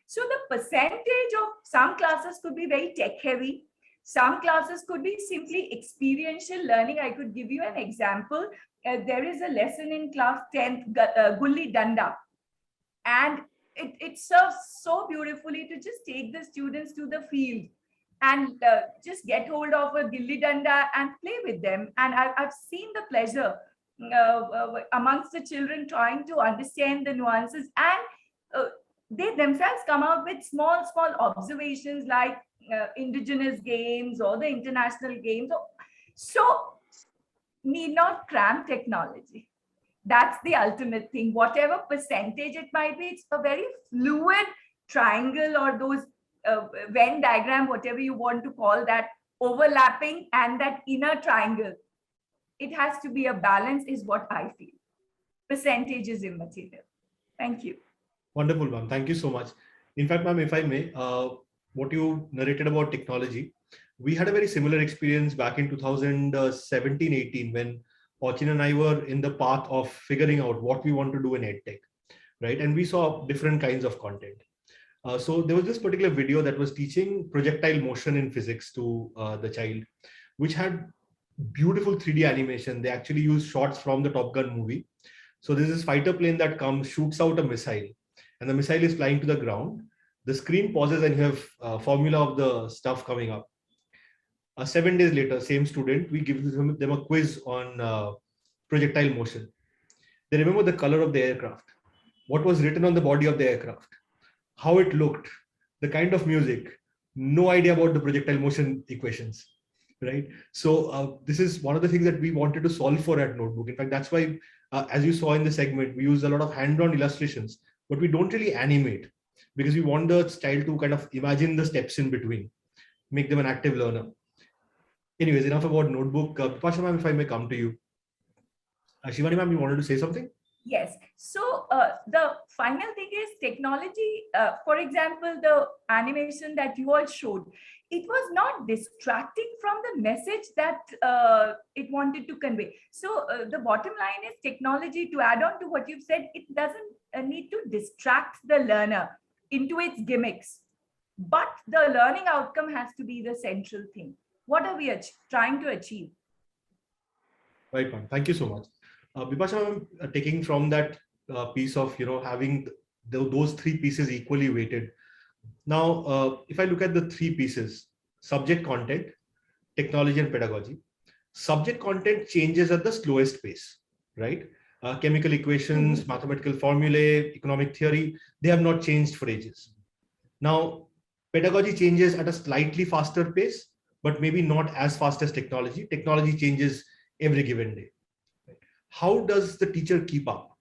So the percentage of some classes could be very tech heavy. Some classes could be simply experiential learning. I could give you an example. There is a lesson in class 10th, Gulli Danda. And it serves so beautifully to just take the students to the field and just get hold of a Gilli Danda and play with them. And I've seen the pleasure amongst the children trying to understand the nuances, and they themselves come out with small observations like indigenous games or the international games. So need not cram technology. That's the ultimate thing. Whatever percentage it might be, it's a very fluid triangle, or those Venn diagram, whatever you want to call that, overlapping and that inner triangle. It has to be a balance, is what I feel. Percentage is immaterial. Thank you. Wonderful, ma'am. Thank you so much. In fact, ma'am, if I may, what you narrated about technology, we had a very similar experience back in 2017-18 when Achin and I were in the path of figuring out what we want to do in EdTech, right? And we saw different kinds of content. So there was this particular video that was teaching projectile motion in physics to the child, which had beautiful 3D animation. They actually used shots from the Top Gun movie. So there's this fighter plane that comes, shoots out a missile, and the missile is flying to the ground. The screen pauses and you have formula of the stuff coming up. 7 days later, same student, we give them a quiz on projectile motion. They remember the color of the aircraft. what was written on the body of the aircraft, how it looked, the kind of music, no idea about the projectile motion equations, right? So this is one of the things that we wanted to solve for at Notebook. In fact, that's why, as you saw in the segment, we use a lot of hand-drawn illustrations, but we don't really animate because we want the child to kind of imagine the steps in between, make them an active learner. Anyways, enough about Notebook. Bipasa ma'am, if I may come to you. Shivani ma'am, you wanted to say something? Yes. So the final thing is technology. For example, the animation that you all showed, it was not distracting from the message that it wanted to convey. So the bottom line is technology, to add on to what you've said, it doesn't need to distract the learner into its gimmicks, but the learning outcome has to be the central thing. What are we trying to achieve? Right, ma'am. Thank you so much. Bipasa, taking from that piece of, having those three pieces equally weighted. Now, if I look at the three pieces, subject content, technology and pedagogy, subject content changes at the slowest pace, right? Chemical equations, mathematical formulae, economic theory, they have not changed for ages. Now, pedagogy changes at a slightly faster pace, but maybe not as fast as technology. Technology changes every given day. How does the teacher keep up?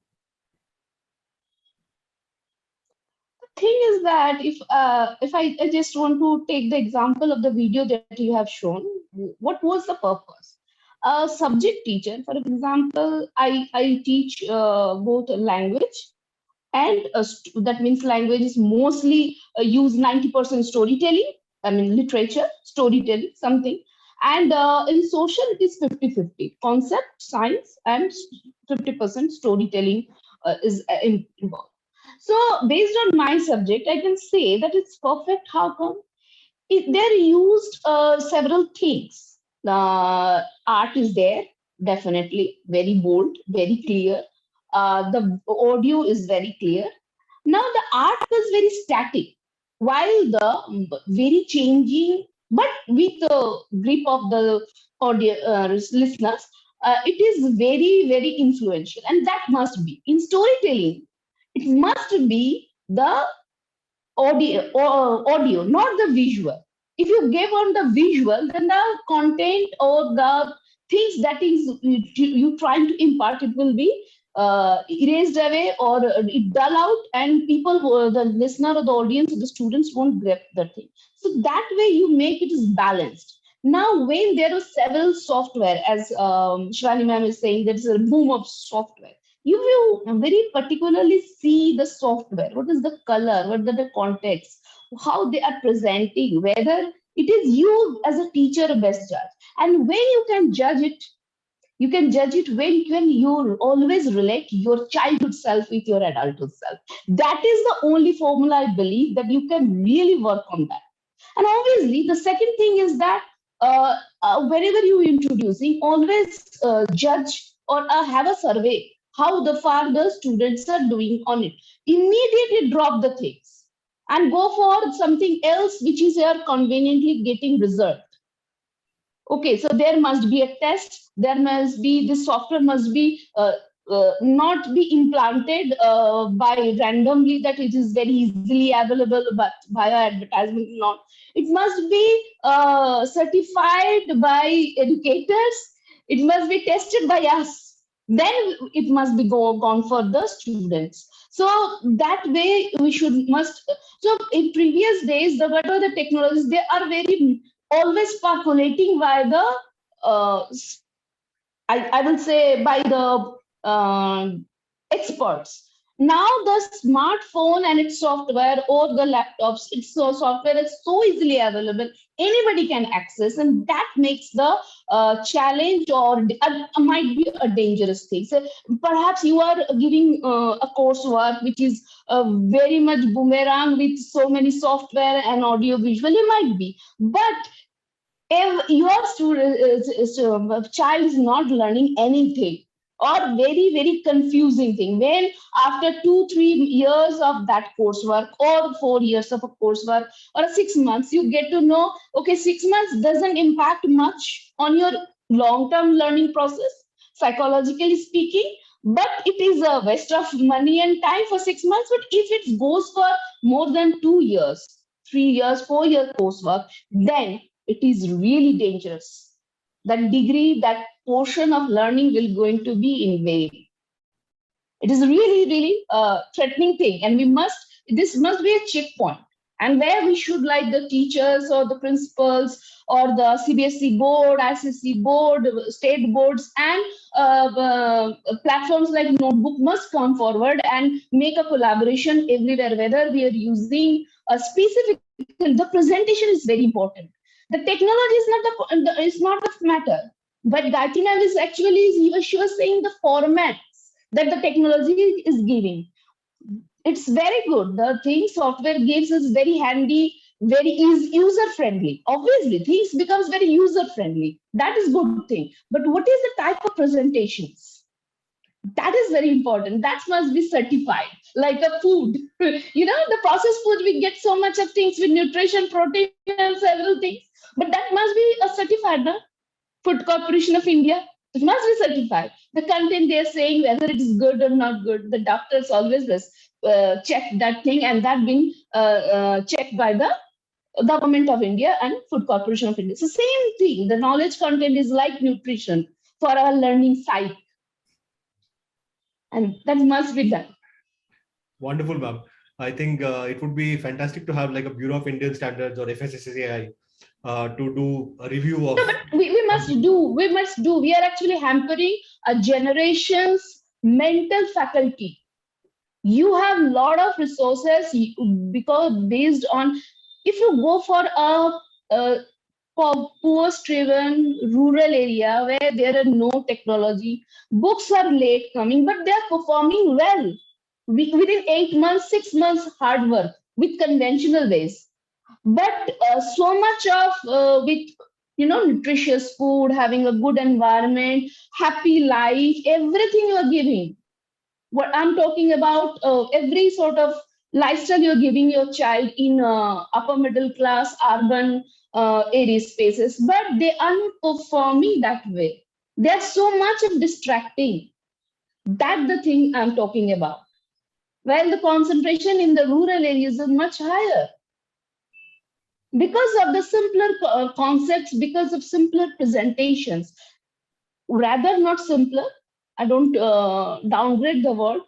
The thing is that if I just want to take the example of the video that you have shown, what was the purpose? A subject teacher, for example, I teach both language and that means language is mostly used 90% storytelling, I mean literature, storytelling, something. And in social, it is 50-50. Concept, science, and 50% storytelling is involved. So based on my subject, I can say that it's perfect. How come? They're used several things. Art is there, definitely, very bold, very clear. The audio is very clear. Now the art was very static, while the very changing, but with the grip of the audio listeners, it is very, very influential, and that must be in storytelling. It must be the audio, not the visual. If you give on the visual, then the content or the things that is you trying to impart, it will be erased away or it dull out, and people, the listener or the audience or the students won't grab the thing. So that way you make it is balanced. Now, when there are several software, as Shivani ma'am is saying, there is a boom of software. You will very particularly see the software, what is the color, what are the context, how they are presenting, whether it is you as a teacher best judge. And when you can judge it, you can judge it when you always relate your childhood self with your adulthood self. That is the only formula I believe that you can really work on that. And obviously, the second thing is that whenever you introducing, always judge or have a survey how the far the students are doing on it. Immediately drop the things and go for something else which is conveniently getting result. Okay, so there must be a test. There must be, this software must be not be implanted by randomly that it is very easily available, but via advertisement not. It must be certified by educators. It must be tested by us. Then it must be gone for the students. So that way we must. So in previous days, what are the technologies? They are very always speculating by the I will say by the experts. Now the smartphone and its software or the laptops, its software is so easily available. Anybody can access, and that makes the challenge or might be a dangerous thing. So perhaps you are giving a coursework which is very much boomerang with so many software and audio visual. It might be, but if your student child is not learning anything or very, very confusing thing, when after 2-3 years of that coursework or 4 years of a coursework or 6 months, you get to know, okay, 6 months doesn't impact much on your long-term learning process, psychologically speaking, but it is a waste of money and time for 6 months. But if it goes for more than 2 years, 3 years, 4 year coursework, then it is really dangerous. That degree, that portion of learning will going to be in vain. It is really, really a threatening thing, and this must be a checkpoint. And where we should, like the teachers or the principals or the CBSE board, ICC board, state boards, and platforms like Notebook must come forward and make a collaboration everywhere. Whether we are using a specific, the presentation is very important. The technology is not the matter, but Gaitri ma'am is actually, she was saying the format that the technology is giving. It's very good. The thing software gives is very handy, very user friendly. Obviously, things becomes very user friendly. That is good thing. But what is the type of presentations? That is very important. That must be certified, like a food. The processed food, we get so much of things with nutrition, protein, and several things. But that must be a certified, no? Food Corporation of India. It must be certified. The content they're saying, whether it is good or not good, the doctors always check that thing, and that being checked by the Government of India and Food Corporation of India. It's the same thing. The knowledge content is like nutrition for our learning site, and that must be done. Wonderful, ma'am. I think it would be fantastic to have like a Bureau of Indian Standards or FSSAI to do a review of. No, but we must do. We are actually hampering a generation's mental faculty. You have a lot of resources because based on, if you go for a poor-striven rural area where there are no technology, books are late coming, but they are performing well within 8 months, 6 months hard work with conventional ways. But so much of with nutritious food, having a good environment, happy life, everything you are giving. What I'm talking about, every sort of lifestyle you're giving your child in upper middle class urban area spaces, but they are not performing that way. There's so much of distracting. That's the thing I'm talking about. While the concentration in the rural areas is much higher because of the simpler concepts, because of simpler presentations. Rather, not simpler. I don't downgrade the word.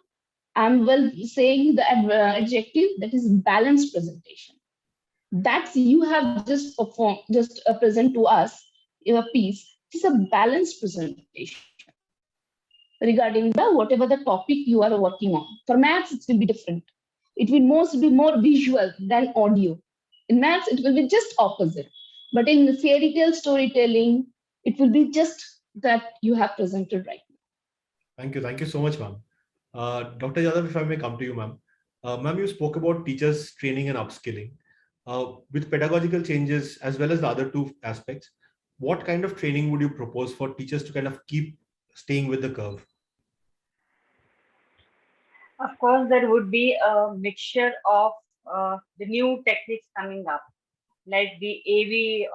I'm well saying the adjective, that is balanced presentation. That's you have just performed, just present to us in a piece. It's a balanced presentation regarding the whatever the topic you are working on. For maths, it will be different. It will most be more visual than audio. In maths, it will be just opposite. But in fairy tale storytelling, it will be just that you have presented right now. Thank you so much, ma'am. Dr. Jadhav, if I may come to you, ma'am. Ma'am, you spoke about teachers training and upskilling. With pedagogical changes as well as the other two aspects, what kind of training would you propose for teachers to kind of keep staying with the curve? Of course, there would be a mixture of the new techniques coming up, like the AV,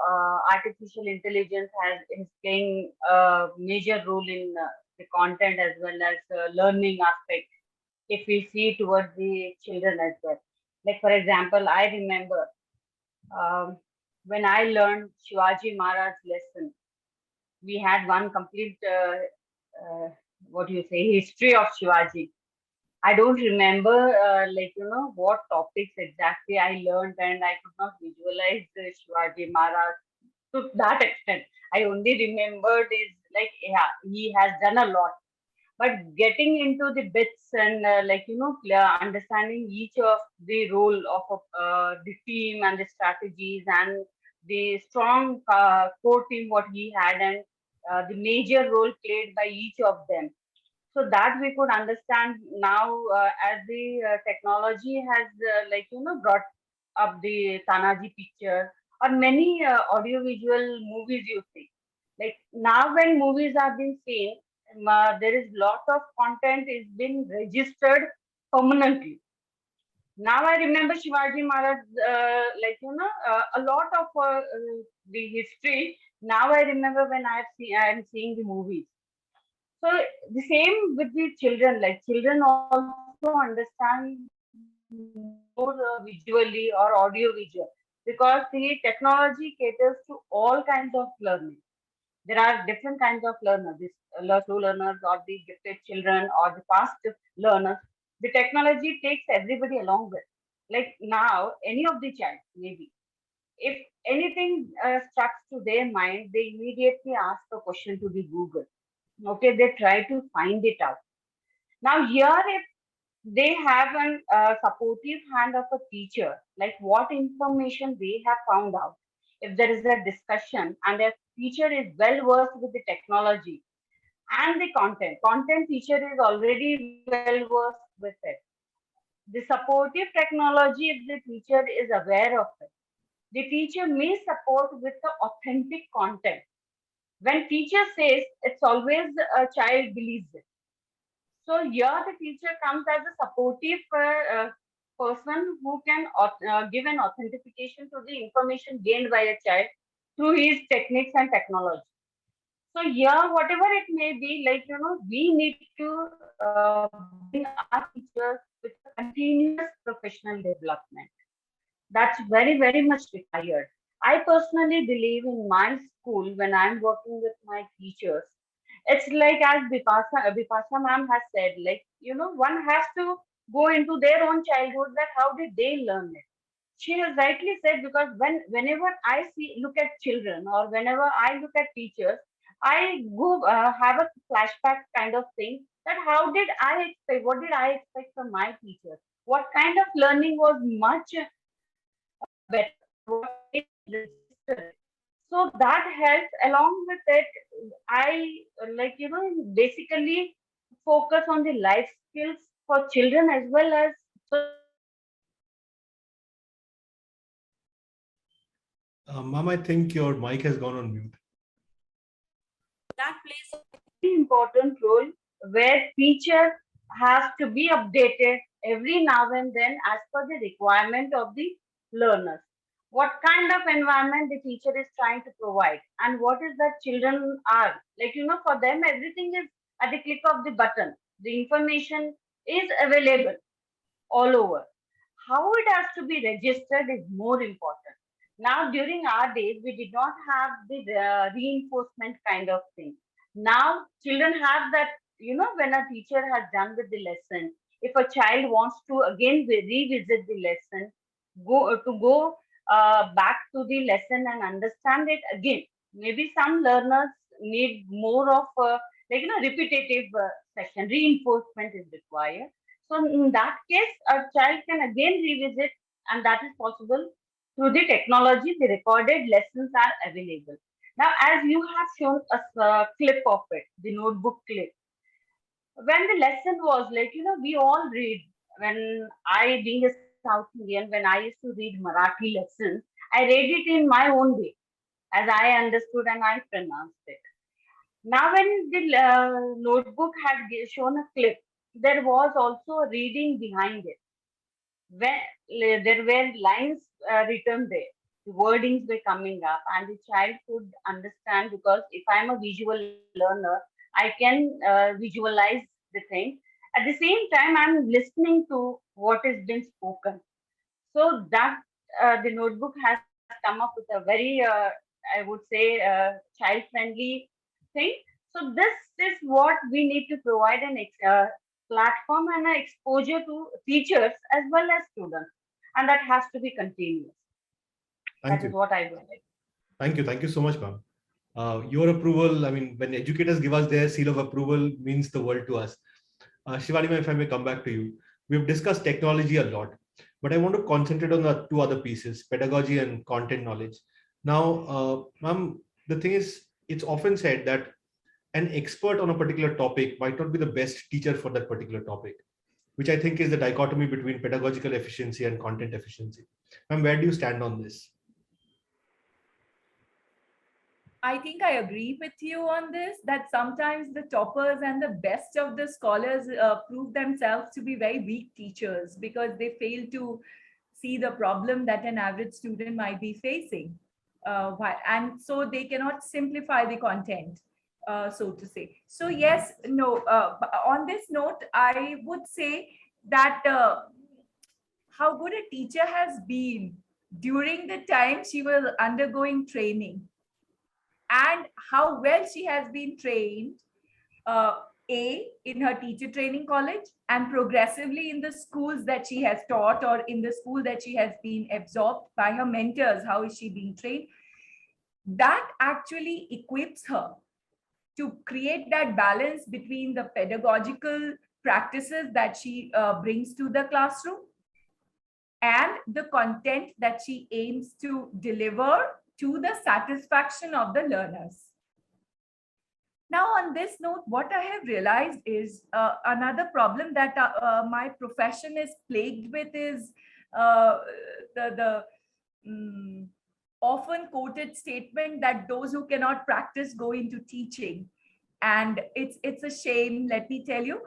artificial intelligence is playing a major role in the content as well as learning aspect. If we see towards the children as well, like for example, I remember when I learned Shivaji Maharaj lesson, we had one complete what do you say, history of Shivaji. I don't remember what topics exactly I learned, and I could not visualize the Shivaji Maharaj to that extent. I only remembered is like, yeah, he has done a lot. But getting into the bits and understanding each of the role of the team and the strategies and the strong core team what he had, and the major role played by each of them, so that we could understand now as the technology has brought up the Tanaji picture or many audiovisual movies you see. Like now when movies are being seen, there is lot of content is being registered permanently. Now I remember Shivaji Maharaj, a lot of the history. Now I remember when I am seeing the movies. So the same with the children, like children also understand more visually or audio visual, because the technology caters to all kinds of learning. There are different kinds of learners, this slow learners or the gifted children or the fast learners. The technology takes everybody along with. Like now, any of the child, maybe, if anything struck to their mind, they immediately ask a question to the Google. Okay, they try to find it out. Now, here, if they have an supportive hand of a teacher, like what information they have found out, if there is a discussion and a teacher is well versed with the technology and the content teacher is already well versed with it. The supportive technology, if the teacher is aware of it, the teacher may support with the authentic content. When teacher says, it's always a child believes it. So here the teacher comes as a supportive person who can give an authentication to the information gained by a child through his techniques and technology. So here, whatever it may be, like, we need to bring our teachers with a continuous professional development. That's very, very much required. I personally believe in my school when I'm working with my teachers. It's like as Bipasa ma'am has said, like, one has to go into their own childhood, that how did they learn it. She has rightly said, because whenever I look at children or whenever I look at teachers, I go have a flashback kind of thing, that how did I expect, what did I expect from my teachers? What kind of learning was much better, or what way they registered it. So that helps. Along with it, I basically focus on the life skills for children as well as, so that Ma'am, I think your mic has gone on mute. that plays a very important role, where teacher has to be updated every now and then as per the requirement of the learners. What kind of environment the teacher is trying to provide, and what is that children are. Like, for them, everything is at the click of the button. The information is available all over. How it has to be registered is more important. Now, during our days, we did not have the reinforcement kind of thing. Now, children have that, when a teacher has done with the lesson, if a child wants to again revisit the lesson, go back to the lesson and understand it again. Maybe some learners need more of repetitive session, reinforcement is required. So in that case, a child can again revisit, and that is possible through the technology. The recorded lessons are available. Now, as you have shown a clip of it, the notebook clip, when the lesson was like, we all read. When I, being a South Indian, when I used to read Marathi lessons, I read it in my own way, as I understood and I pronounced it. Now, when the notebook had shown a clip, there was also a reading behind it. When there were lines written there, the wordings were coming up, and the child could understand, because if I'm a visual learner, I can visualize the thing. At the same time, I'm listening to what is being spoken. So that the notebook has come up with a very, I would say, child-friendly thing. So this is what we need to provide an platform and an exposure to teachers as well as students, and that has to be continuous. Thank That is you. what I would like. Thank you. Thank you so much, ma'am. Your approval, I mean, when educators give us their seal of approval, means the world to us. Shivani, if I may come back to you. We've discussed technology a lot, but I want to concentrate on the two other pieces, pedagogy and content knowledge. Now, ma'am, the thing is, it's often said that an expert on a particular topic might not be the best teacher for that particular topic, which I think is the dichotomy between pedagogical efficiency and content efficiency. Ma'am, where do you stand on this? I think I agree with you on this, that sometimes the toppers and the best of the scholars prove themselves to be very weak teachers because they fail to see the problem that an average student might be facing. And so they cannot simplify the content. so to say. So yes, no, on this note, I would say that how good a teacher has been during the time she was undergoing training, and how well she has been trained, uh, in her teacher training college, and progressively in the schools that she has taught, or in the school that she has been absorbed by her mentors. How is she being trained? That actually equips her to create that balance between the pedagogical practices that she brings to the classroom and the content that she aims to deliver to the satisfaction of the learners. Now, on this note, what I have realized is another problem that my profession is plagued with is uh, the often quoted statement that those who cannot practice go into teaching. And it's a shame, let me tell you,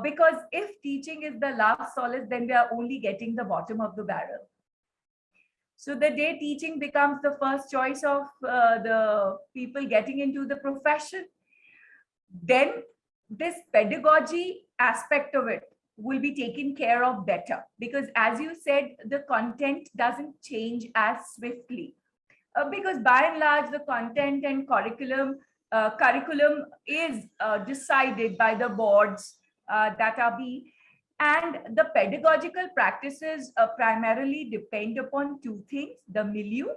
because if teaching is the last solace, then we are only getting the bottom of the barrel. So the day teaching becomes the first choice of the people getting into the profession, then this pedagogy aspect of it will be taken care of better, because as you said, the content doesn't change as swiftly, because by and large the content and curriculum is decided by the boards that are being, and the pedagogical practices primarily depend upon two things: the milieu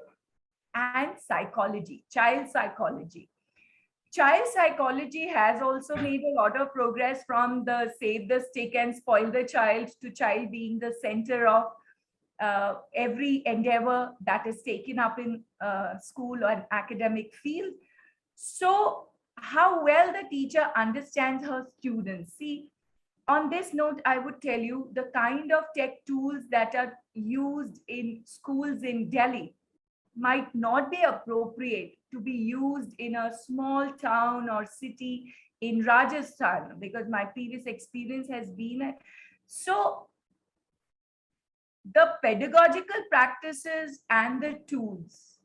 and psychology, child psychology. Child psychology has also made a lot of progress from the save the stick and spoil the child to child being the center of every endeavor that is taken up in school or academic field. So how well the teacher understands her students. See, on this note, I would tell you the kind of tech tools that are used in schools in Delhi might not be appropriate to be used in a small town or city in Rajasthan, because my previous experience has been. So the pedagogical practices and the tools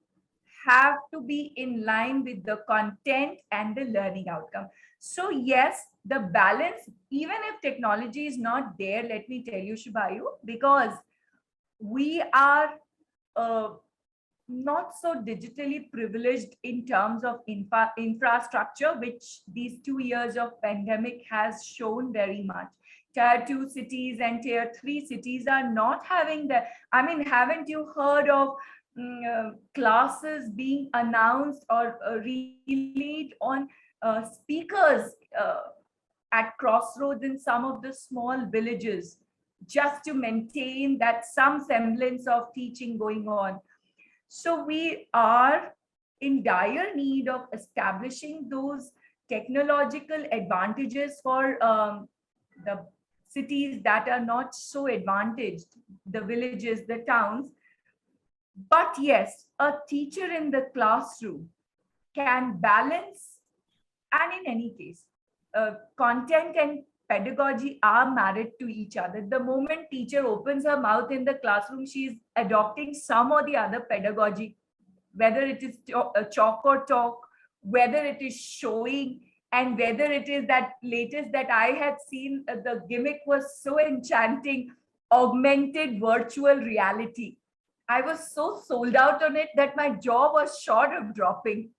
have to be in line with the content and the learning outcome. So yes, the balance, even if technology is not there, let me tell you, Shibayu, because we are not so digitally privileged in terms of infrastructure, which these 2 years of pandemic has shown very much. Tier 2 cities and tier 3 cities are not having the, I mean, haven't you heard of classes being announced or relayed on speakers at crossroads in some of the small villages, just to maintain that some semblance of teaching going on? So we are in dire need of establishing those technological advantages for the cities that are not so advantaged, the villages, the towns. But yes, a teacher in the classroom can balance, and in any case, content and pedagogy are married to each other. The moment teacher opens her mouth in the classroom, she is adopting some or the other pedagogy, whether it is chalk or talk, whether it is showing, and whether it is that latest that I had seen, the gimmick was so enchanting, augmented virtual reality. I was so sold out on it that my jaw was short of dropping.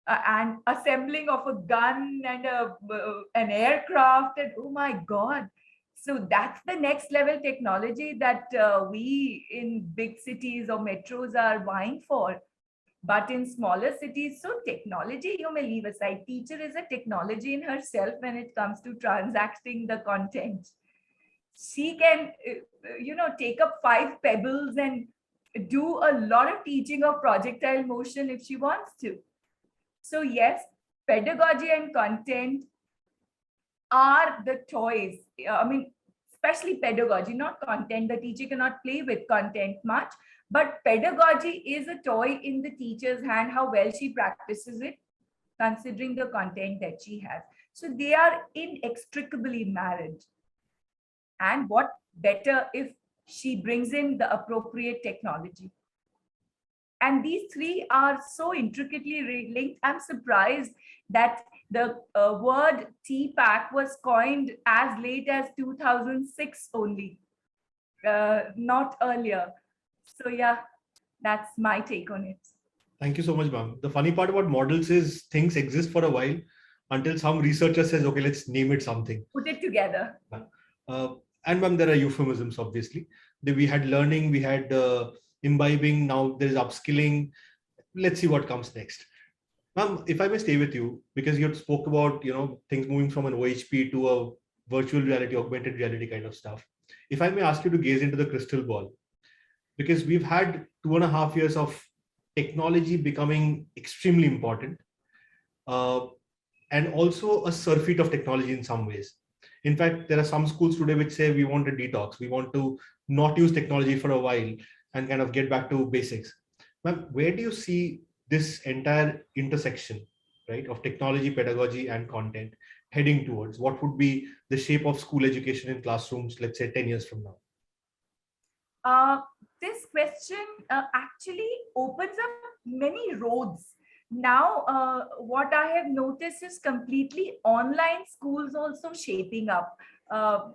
And assembling of a gun and an aircraft, and oh my god. So that's the next level technology that we in big cities or metros are vying for. But in smaller cities, so technology you may leave aside, teacher is a technology in herself when it comes to transacting the content. She can take up 5 pebbles and do a lot of teaching of projectile motion if she wants to. So yes, pedagogy and content are the toys. I mean, especially pedagogy, not content. The teacher cannot play with content much, but pedagogy is a toy in the teacher's hand, how well she practices it, considering the content that she has. So they are inextricably married. And what better if she brings in the appropriate technology? And these three are so intricately linked. I'm surprised that the word TPACK was coined as late as 2006 only, not earlier. So yeah, that's my take on it. Thank you so much, ma'am. The funny part about models is things exist for a while until some researcher says, okay, let's name it something. Put it together. And ma'am, there are euphemisms, obviously. We had learning, we had imbibing, now there is upskilling. Let's see what comes next. Ma'am, if I may stay with you, because you spoke about, things moving from an OHP to a virtual reality, augmented reality kind of stuff. If I may ask you to gaze into the crystal ball, because we've had 2.5 years of technology becoming extremely important, and also a surfeit of technology in some ways. In fact, there are some schools today which say we want a detox. We want to not use technology for a while and kind of get back to basics. Ma'am, where do you see this entire intersection, right, of technology, pedagogy, and content heading towards? What would be the shape of school education in classrooms, let's say 10 years from now? This question actually opens up many roads. Now, what I have noticed is completely online schools also shaping up.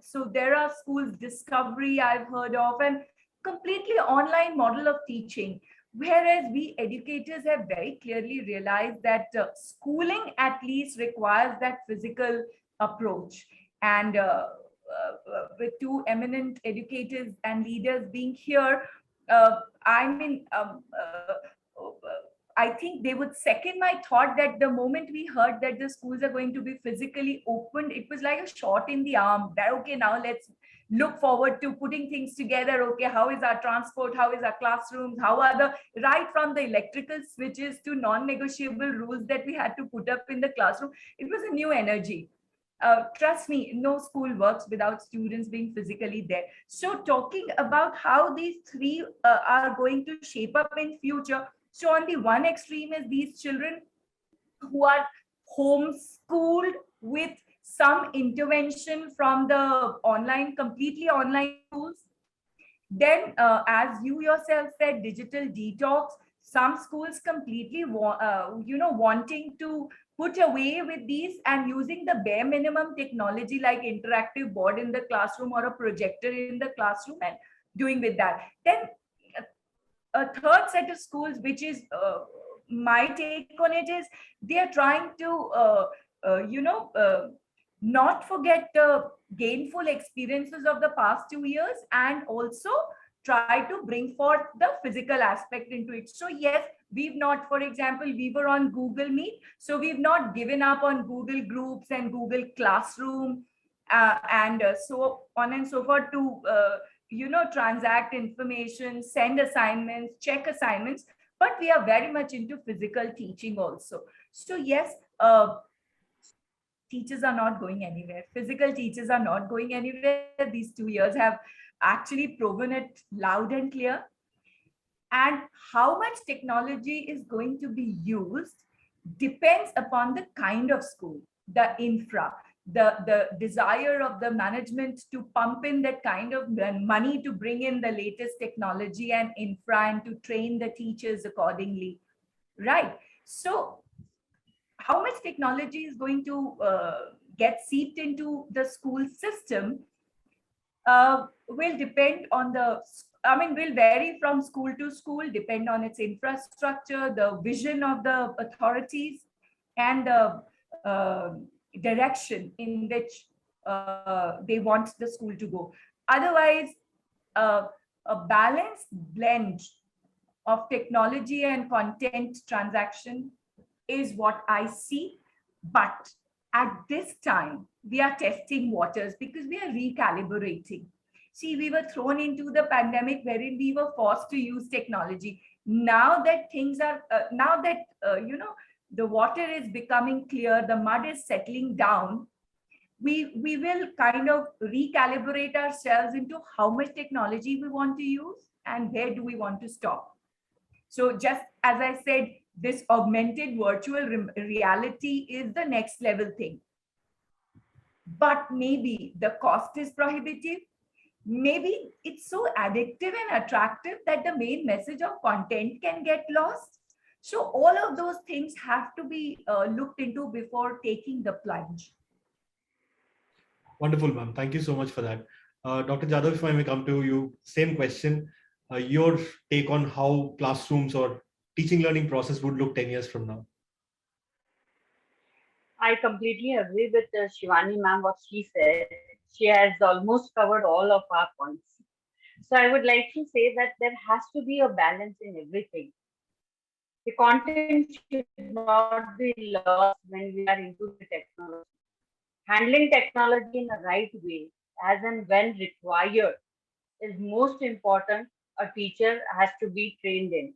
So there are schools, Discovery I've heard of, and completely online model of teaching. Whereas we educators have very clearly realized that schooling at least requires that physical approach. And with two eminent educators and leaders being here, I think they would second my thought that the moment we heard that the schools are going to be physically opened, it was like a shot in the arm that, okay, now let's look forward to putting things together. Okay, how is our transport? How is our classrooms? How are right from the electrical switches to non-negotiable rules that we had to put up in the classroom? It was a new energy. Trust me, no school works without students being physically there. So talking about how these three are going to shape up in future. So on the one extreme is these children who are homeschooled with some intervention from the completely online schools. Then, as you yourself said, digital detox. Some schools completely, wanting to put away with these and using the bare minimum technology like interactive board in the classroom or a projector in the classroom and doing with that. Then a third set of schools, which is my take on it, is they are trying to, not forget the gainful experiences of the past 2 years and also try to bring forth the physical aspect into it. So yes, we've not, for example, we were on Google Meet, so we've not given up on Google Groups and Google Classroom and so on and so forth to transact information, send assignments, check assignments, but we are very much into physical teaching also. So yes, teachers are not going anywhere. Physical teachers are not going anywhere. These 2 years have actually proven it loud and clear. And how much technology is going to be used depends upon the kind of school, the infra, the desire of the management to pump in that kind of money to bring in the latest technology and infra and to train the teachers accordingly, right? So how much technology is going to get seeped into the school system will depend on will vary from school to school, depend on its infrastructure, the vision of the authorities, and the direction in which they want the school to go. Otherwise, a balanced blend of technology and content transaction is what I see. But at this time, we are testing waters because we are recalibrating. See, we were thrown into the pandemic wherein we were forced to use technology. Now that things are, the water is becoming clear, the mud is settling down, we will kind of recalibrate ourselves into how much technology we want to use and where do we want to stop. So just as I said, this augmented virtual reality is the next level thing. But maybe the cost is prohibitive. maybe it's so addictive and attractive that the main message of content can get lost. So all of those things have to be looked into before taking the plunge. Wonderful, ma'am. Thank you so much for that. Dr. Jadhav, if I may come to you, same question. Your take on how classrooms or teaching learning process would look 10 years from now? I completely agree with Shivani ma'am, what she said. She has almost covered all of our points. So I would like to say that there has to be a balance in everything. The content should not be lost when we are into the technology. Handling technology in the right way, as and when required, is most important. A teacher has to be trained in,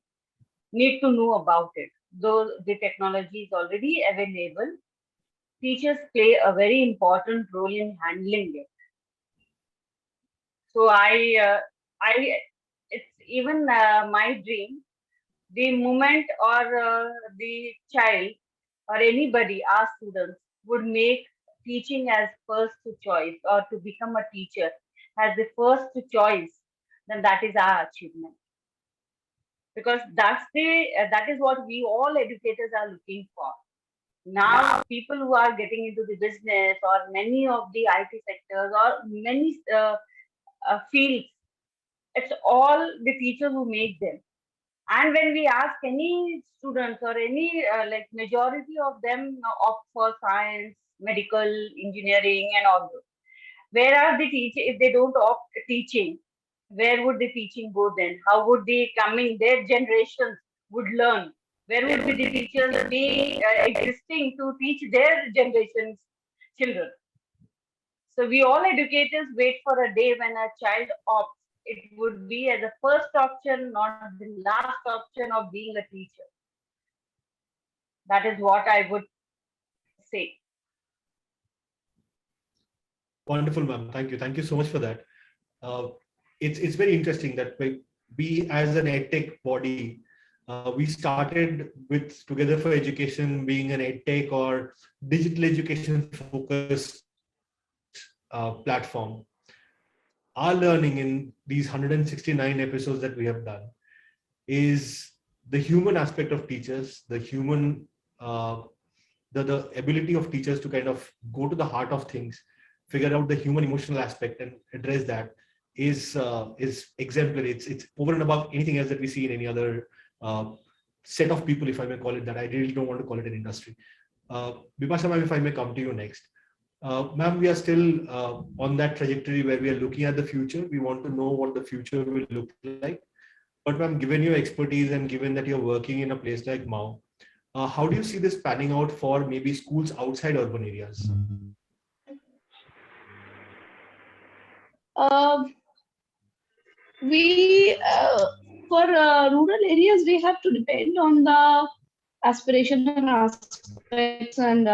need to know about it. Though the technology is already available, teachers play a very important role in handling it. So it's even my dream. The moment or the child or anybody, our students, would make teaching as first choice or to become a teacher as the first choice, then that is our achievement. Because that is what we all educators are looking for. Now, people who are getting into the business or many of the IT sectors or many fields, it's all the teachers who make them. And when we ask any students or any like majority of them opt for science, medical, engineering, and all those, where are the teaching? If they don't opt teaching, where would the teaching go then? How would the coming their generations would learn? Where would be the teachers be existing to teach their generations children? So we all educators wait for a day when a child opts. It would be as a first option, not the last option of being a teacher. That is what I would say. Wonderful, ma'am. Thank you. Thank you so much for that. It's very interesting that we as an edtech body, we started with Together for Education being an edtech or digital education focused platform. Our learning in these 169 episodes that we have done is the human aspect of teachers, the human, the ability of teachers to kind of go to the heart of things, figure out the human emotional aspect and address that is exemplary. It's over and above anything else that we see in any other set of people, if I may call it that. I really don't want to call it an industry. Bipasa ma'am, if I may come to you next. Ma'am, we are still on that trajectory where we are looking at the future. We want to know what the future will look like. But ma'am, given your expertise and given that you're working in a place like Mao, how do you see this panning out for maybe schools outside urban areas? We for rural areas we have to depend on the aspirational aspects and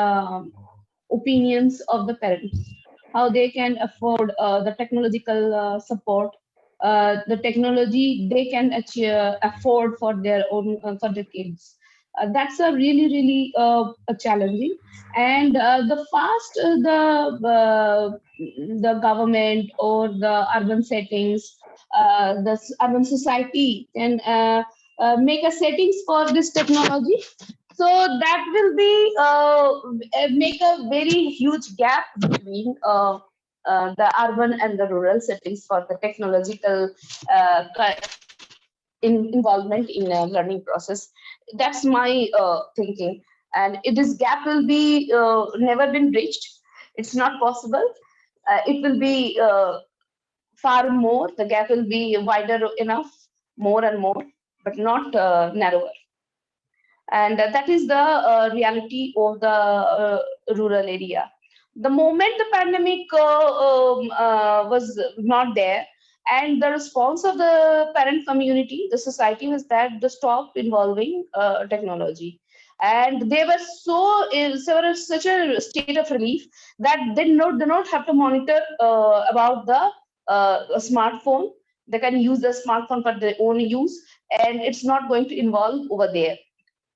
opinions of the parents, how they can afford the technological support, the technology they can afford for their own for their kids. That's a really a challenging, and the fast the government or the urban settings, the urban society can make a settings for this technology, so that will be make a very huge gap between the urban and the rural settings for the technological involvement in a learning process. That's my thinking, and this gap will be never been bridged. It's not possible. It will be far more. The gap will be wider enough, more and more, but not narrower. And that is the reality of the rural area. The moment the pandemic was not there, and the response of the parent community, the society, was that they stopped involving technology. And they were such a state of relief that they do not have to monitor about the smartphone. They can use the smartphone for their own use, and it's not going to involve over there.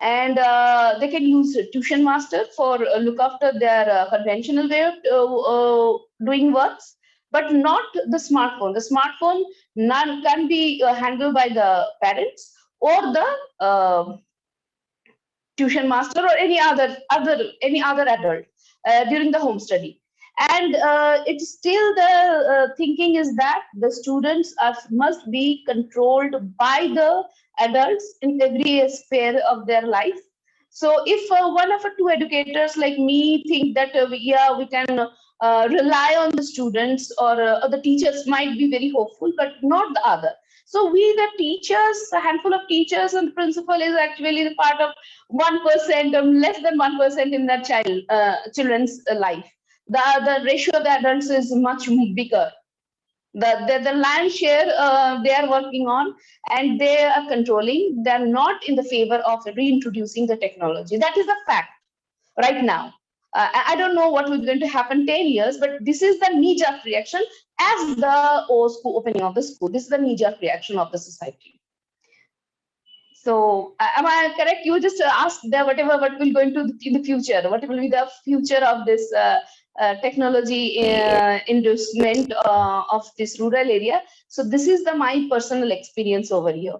And they can use tuition master for look after their conventional way of doing works. but not the smartphone. The smartphone none can be handled by the parents or the tuition master or any other adult during the home study. And it's still the thinking is that the students must be controlled by the adults in every sphere of their life. So if one of the two educators like me think that yeah, we can rely on the students, or the teachers might be very hopeful, but not the other. So we, the teachers, a handful of teachers and the principal is actually the part of 1%, less than 1% in that children's life. The ratio of the adults is much bigger. The land share they are working on, and they are controlling. They are not in the favor of reintroducing the technology. That is a fact right now. I don't know what is going to happen 10 years, but this is the knee-jerk reaction as the school opening of the school. This is the knee-jerk reaction of the society. So am I correct? You just asked what will going to in the future. What will be the future of this technology inducement of this rural area? So this is my personal experience over here.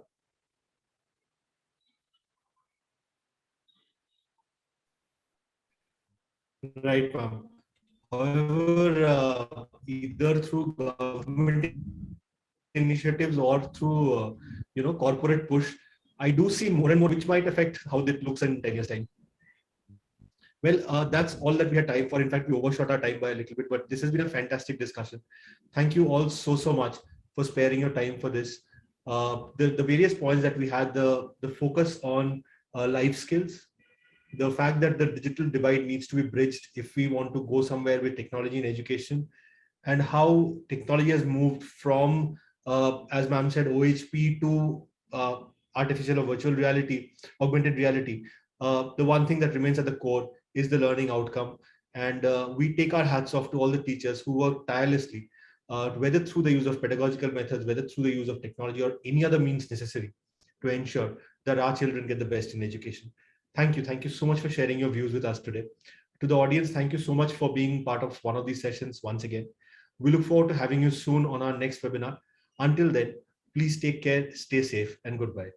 Right, ma'am. However, either through government initiatives or through corporate push, I do see more and more, which might affect how it looks in 10 years' time. Well, that's all that we had time for. In fact, we overshot our time by a little bit, but this has been a fantastic discussion. Thank you all so much for sparing your time for this. The various points that we had, the focus on life skills, the fact that the digital divide needs to be bridged if we want to go somewhere with technology in education, and how technology has moved from, as ma'am said, OHP to artificial or virtual reality, augmented reality. The one thing that remains at the core is the learning outcome. And we take our hats off to all the teachers who work tirelessly, whether through the use of pedagogical methods, whether through the use of technology or any other means necessary to ensure that our children get the best in education. Thank you. Thank you so much for sharing your views with us today. To the audience, thank you so much for being part of one of these sessions once again. We look forward to having you soon on our next webinar. Until then, please take care, stay safe, and goodbye.